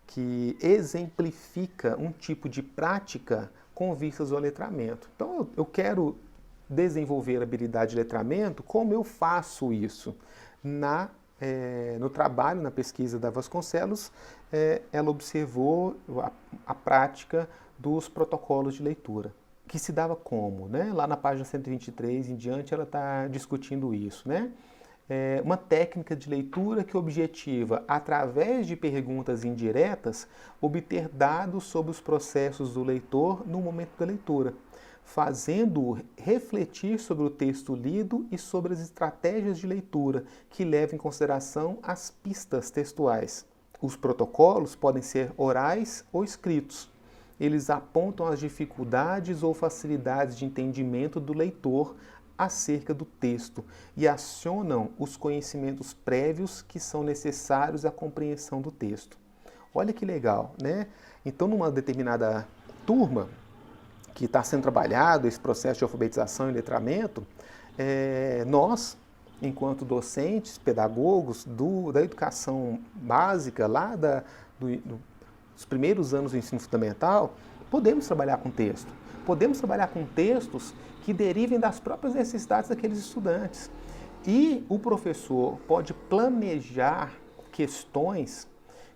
que exemplifica um tipo de prática com vistas ao letramento. Então, eu quero desenvolver a habilidade de letramento. Como eu faço isso? No trabalho, na pesquisa da Vasconcelos, ela observou a prática dos protocolos de leitura, que se dava como, né? Lá na página 123 em diante, ela está discutindo isso, né? Uma técnica de leitura que objetiva, através de perguntas indiretas, obter dados sobre os processos do leitor no momento da leitura, fazendo-o refletir sobre o texto lido e sobre as estratégias de leitura que levam em consideração as pistas textuais. Os protocolos podem ser orais ou escritos, eles apontam as dificuldades ou facilidades de entendimento do leitor acerca do texto e acionam os conhecimentos prévios que são necessários à compreensão do texto. Olha que legal, né? Então, numa determinada turma que está sendo trabalhado esse processo de alfabetização e letramento, nós, enquanto docentes, pedagogos da educação básica, lá dos primeiros anos do ensino fundamental, podemos trabalhar com texto. Podemos trabalhar com textos que derivem das próprias necessidades daqueles estudantes. E o professor pode planejar questões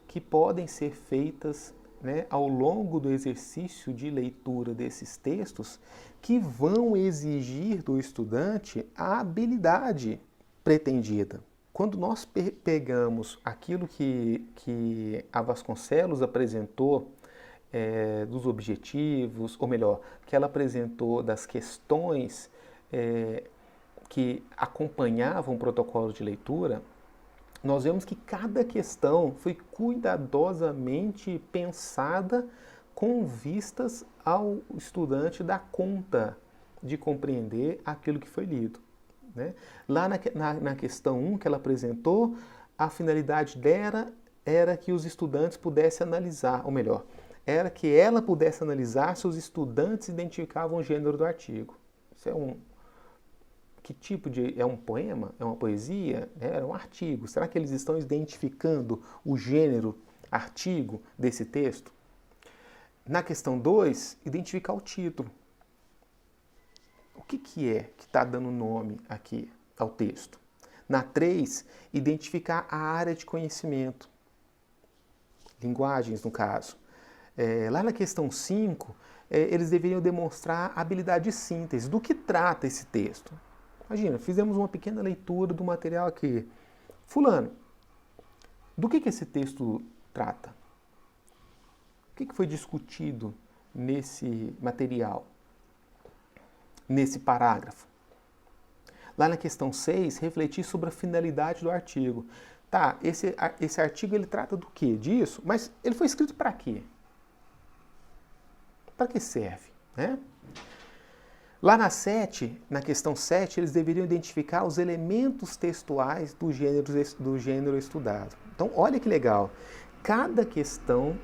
que podem ser feitas, né, ao longo do exercício de leitura desses textos, que vão exigir do estudante a habilidade pretendida. Quando nós pegamos aquilo que a Vasconcelos apresentou dos objetivos, ou melhor, que ela apresentou das questões que acompanhavam o protocolo de leitura, nós vemos que cada questão foi cuidadosamente pensada com vistas ao estudante dar conta de compreender aquilo que foi lido, né? Lá na questão 1 que ela apresentou, a finalidade dela era que os estudantes pudessem analisar, ou melhor, era que ela pudesse analisar se os estudantes identificavam o gênero do artigo. Isso que tipo de... é um poema? É uma poesia? É um artigo. Será que eles estão identificando o gênero, artigo desse texto? Na questão 2, identificar o título. O que é que está dando nome aqui ao texto? Na 3, identificar a área de conhecimento. Linguagens, no caso. Lá na questão 5, eles deveriam demonstrar habilidade de síntese. Do que trata esse texto? Imagina, fizemos uma pequena leitura do material aqui. Fulano, do que esse texto trata? O que foi discutido nesse material, nesse parágrafo? Lá na questão 6, refletir sobre a finalidade do artigo. Tá, esse artigo ele trata do quê? Disso, mas ele foi escrito para quê? Para que serve, né? Lá na questão 7, eles deveriam identificar os elementos textuais do gênero estudado. Então, olha que legal. Cada questão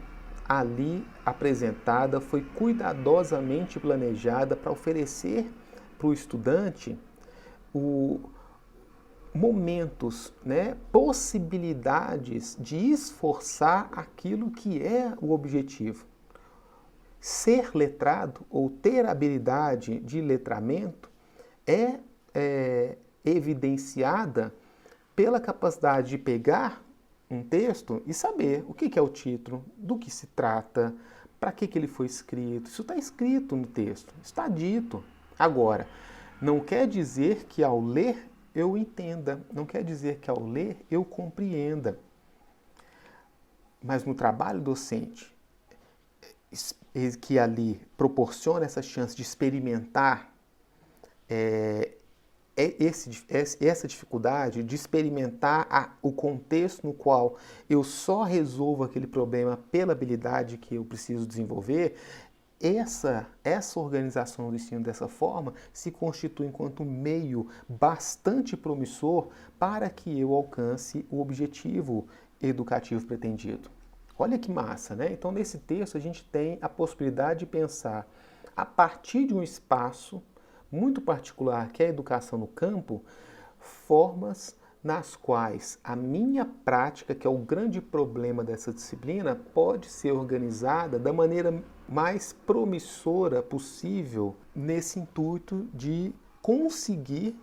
ali apresentada foi cuidadosamente planejada para oferecer para o estudante momentos, né, possibilidades de esforçar aquilo que é o objetivo. Ser letrado ou ter habilidade de letramento é evidenciada pela capacidade de pegar um texto e saber o que é o título, do que se trata, para que ele foi escrito. Isso está escrito no texto, está dito. Agora, não quer dizer que ao ler eu entenda, não quer dizer que ao ler eu compreenda. Mas no trabalho docente, que ali proporciona essa chance de experimentar essa dificuldade de experimentar o contexto no qual eu só resolvo aquele problema pela habilidade que eu preciso desenvolver, essa organização do ensino dessa forma se constitui enquanto meio bastante promissor para que eu alcance o objetivo educativo pretendido. Olha que massa, né? Então, nesse texto, a gente tem a possibilidade de pensar, a partir de um espaço muito particular, que é a educação no campo, formas nas quais a minha prática, que é o grande problema dessa disciplina, pode ser organizada da maneira mais promissora possível, nesse intuito de conseguir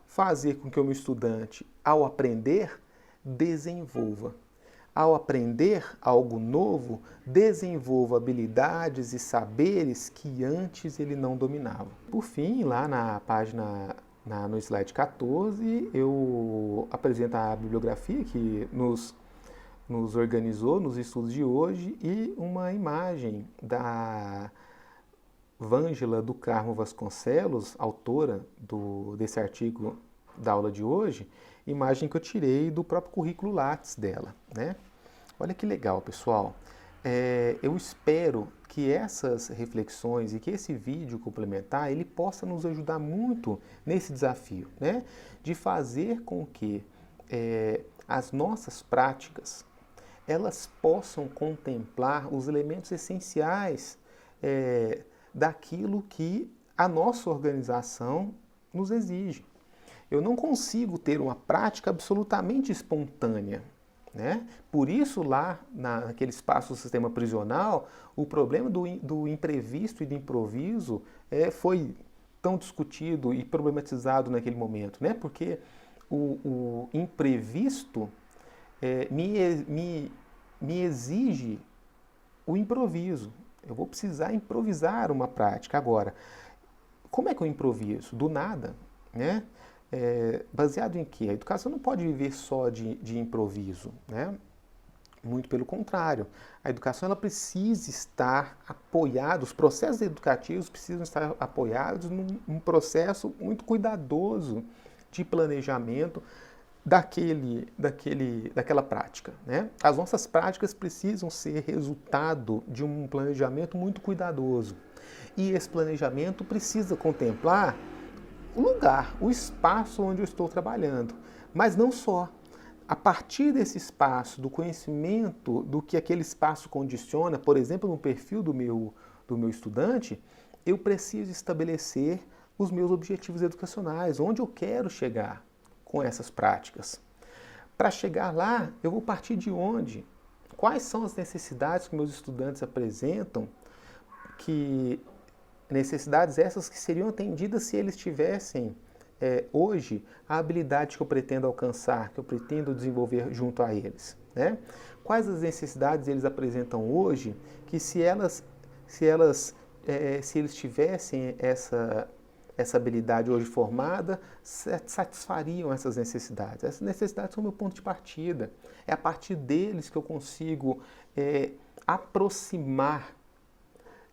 fazer com que o meu estudante, ao aprender, desenvolva. Ao aprender algo novo, desenvolva habilidades e saberes que antes ele não dominava. Por fim, lá na página, no slide 14, eu apresento a bibliografia que nos organizou nos estudos de hoje e uma imagem da Vângela do Carmo Vasconcelos, autora desse artigo da aula de hoje, imagem que eu tirei do próprio currículo Lattes dela, né? Olha que legal, pessoal. eu espero que essas reflexões e que esse vídeo complementar, ele possa nos ajudar muito nesse desafio, né? De fazer com que as nossas práticas, elas possam contemplar os elementos essenciais daquilo que a nossa organização nos exige. Eu não consigo ter uma prática absolutamente espontânea, né? Por isso, lá naquele espaço do sistema prisional, o problema do imprevisto e do improviso foi tão discutido e problematizado naquele momento, né? Porque o imprevisto me exige o improviso. Eu vou precisar improvisar uma prática. Agora, como é que eu improviso? Do nada, né? Baseado em quê? A educação não pode viver só de improviso, né? Muito pelo contrário. A educação ela precisa estar apoiada, os processos educativos precisam estar apoiados num processo muito cuidadoso de planejamento daquela prática, né? As nossas práticas precisam ser resultado de um planejamento muito cuidadoso. E esse planejamento precisa contemplar o lugar, o espaço onde eu estou trabalhando. Mas não só. A partir desse espaço, do conhecimento do que aquele espaço condiciona, por exemplo, no perfil do meu estudante, eu preciso estabelecer os meus objetivos educacionais, onde eu quero chegar com essas práticas. Para chegar lá, eu vou partir de onde? Quais são as necessidades que meus estudantes apresentam, necessidades essas que seriam atendidas se eles tivessem hoje a habilidade que eu pretendo alcançar, que eu pretendo desenvolver junto a eles, né? Quais as necessidades eles apresentam hoje que se eles tivessem essa habilidade hoje formada, satisfariam essas necessidades. Essas necessidades são o meu ponto de partida. É a partir deles que eu consigo aproximar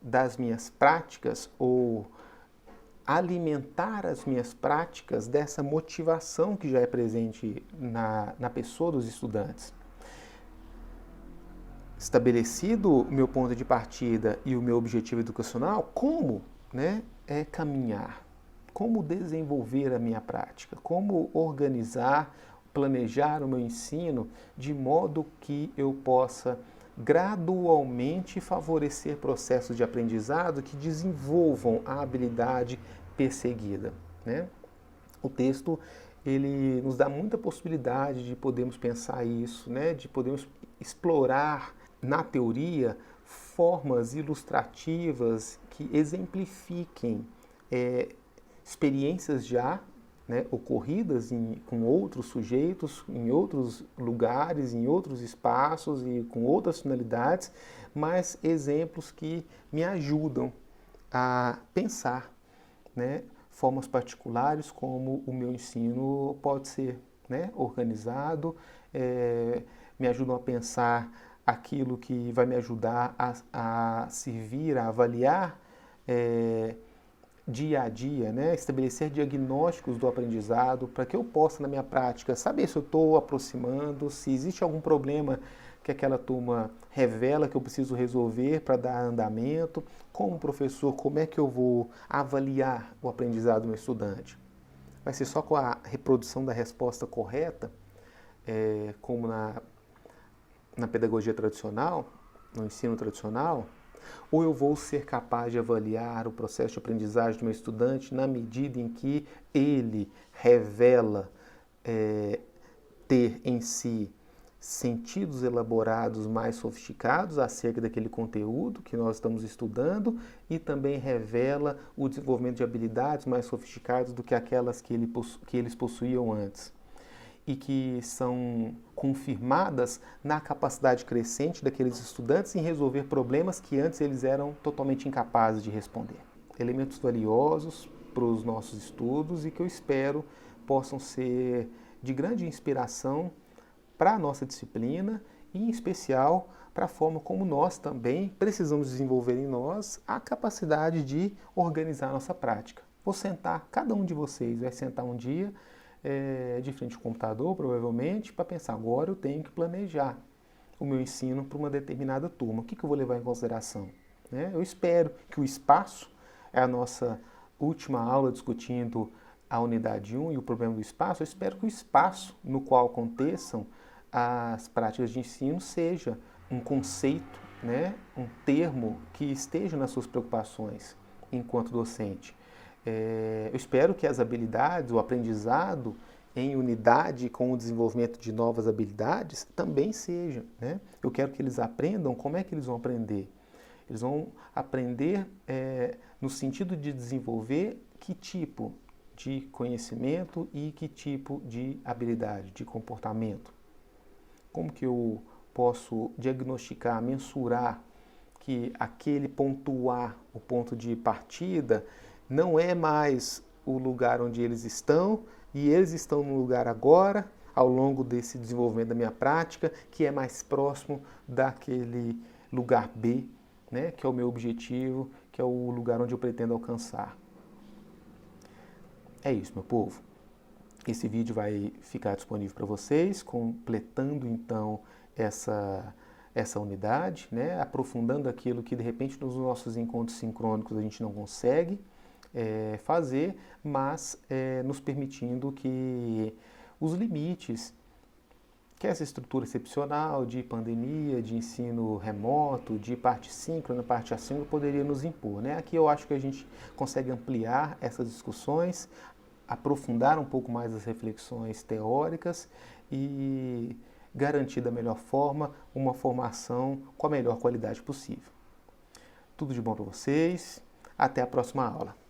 das minhas práticas ou alimentar as minhas práticas dessa motivação que já é presente na pessoa dos estudantes. Estabelecido o meu ponto de partida e o meu objetivo educacional, como, né, caminhar? Como desenvolver a minha prática? Como organizar, planejar o meu ensino de modo que eu possa gradualmente favorecer processos de aprendizado que desenvolvam a habilidade perseguida, né? O texto ele nos dá muita possibilidade de podermos pensar isso, né? De podermos explorar na teoria formas ilustrativas que exemplifiquem experiências já, né, ocorridas com outros sujeitos, em outros lugares, em outros espaços e com outras finalidades, mas exemplos que me ajudam a pensar, né, formas particulares como o meu ensino pode ser, né, organizado, me ajudam a pensar aquilo que vai me ajudar a servir, a avaliar dia a dia, né? Estabelecer diagnósticos do aprendizado para que eu possa, na minha prática, saber se eu estou aproximando, se existe algum problema que aquela turma revela que eu preciso resolver para dar andamento. Como professor, como é que eu vou avaliar o aprendizado do meu estudante? Vai ser só com a reprodução da resposta correta, como na pedagogia tradicional, no ensino tradicional? Ou eu vou ser capaz de avaliar o processo de aprendizagem do meu estudante na medida em que ele revela ter em si sentidos elaborados mais sofisticados acerca daquele conteúdo que nós estamos estudando e também revela o desenvolvimento de habilidades mais sofisticadas do que aquelas que eles possuíam antes e que são confirmadas na capacidade crescente daqueles estudantes em resolver problemas que antes eles eram totalmente incapazes de responder. Elementos valiosos para os nossos estudos e que eu espero possam ser de grande inspiração para a nossa disciplina e, em especial, para a forma como nós também precisamos desenvolver em nós a capacidade de organizar a nossa prática. Vou sentar, cada um de vocês vai sentar um dia de frente ao computador, provavelmente, para pensar, agora eu tenho que planejar o meu ensino para uma determinada turma. O que eu vou levar em consideração? Né? Eu espero que o espaço, é a nossa última aula discutindo a unidade 1 e o problema do espaço, eu espero que o espaço no qual aconteçam as práticas de ensino seja um conceito, né, um termo que esteja nas suas preocupações enquanto docente. Eu espero que as habilidades, o aprendizado em unidade com o desenvolvimento de novas habilidades também seja. Né? Eu quero que eles aprendam. Como é que eles vão aprender? Eles vão aprender no sentido de desenvolver que tipo de conhecimento e que tipo de habilidade, de comportamento. Como que eu posso diagnosticar, mensurar que aquele ponto A, o ponto de partida, não é mais o lugar onde eles estão e eles estão no lugar agora, ao longo desse desenvolvimento da minha prática, que é mais próximo daquele lugar B, né, que é o meu objetivo, que é o lugar onde eu pretendo alcançar. É isso, meu povo. Esse vídeo vai ficar disponível para vocês, completando então essa unidade, né? Aprofundando aquilo que de repente nos nossos encontros sincrônicos a gente não consegue fazer, mas nos permitindo que os limites que essa estrutura excepcional de pandemia, de ensino remoto, de parte síncrona, parte assíncrona poderia nos impor. Né? Aqui eu acho que a gente consegue ampliar essas discussões, aprofundar um pouco mais as reflexões teóricas e garantir da melhor forma uma formação com a melhor qualidade possível. Tudo de bom para vocês, até a próxima aula.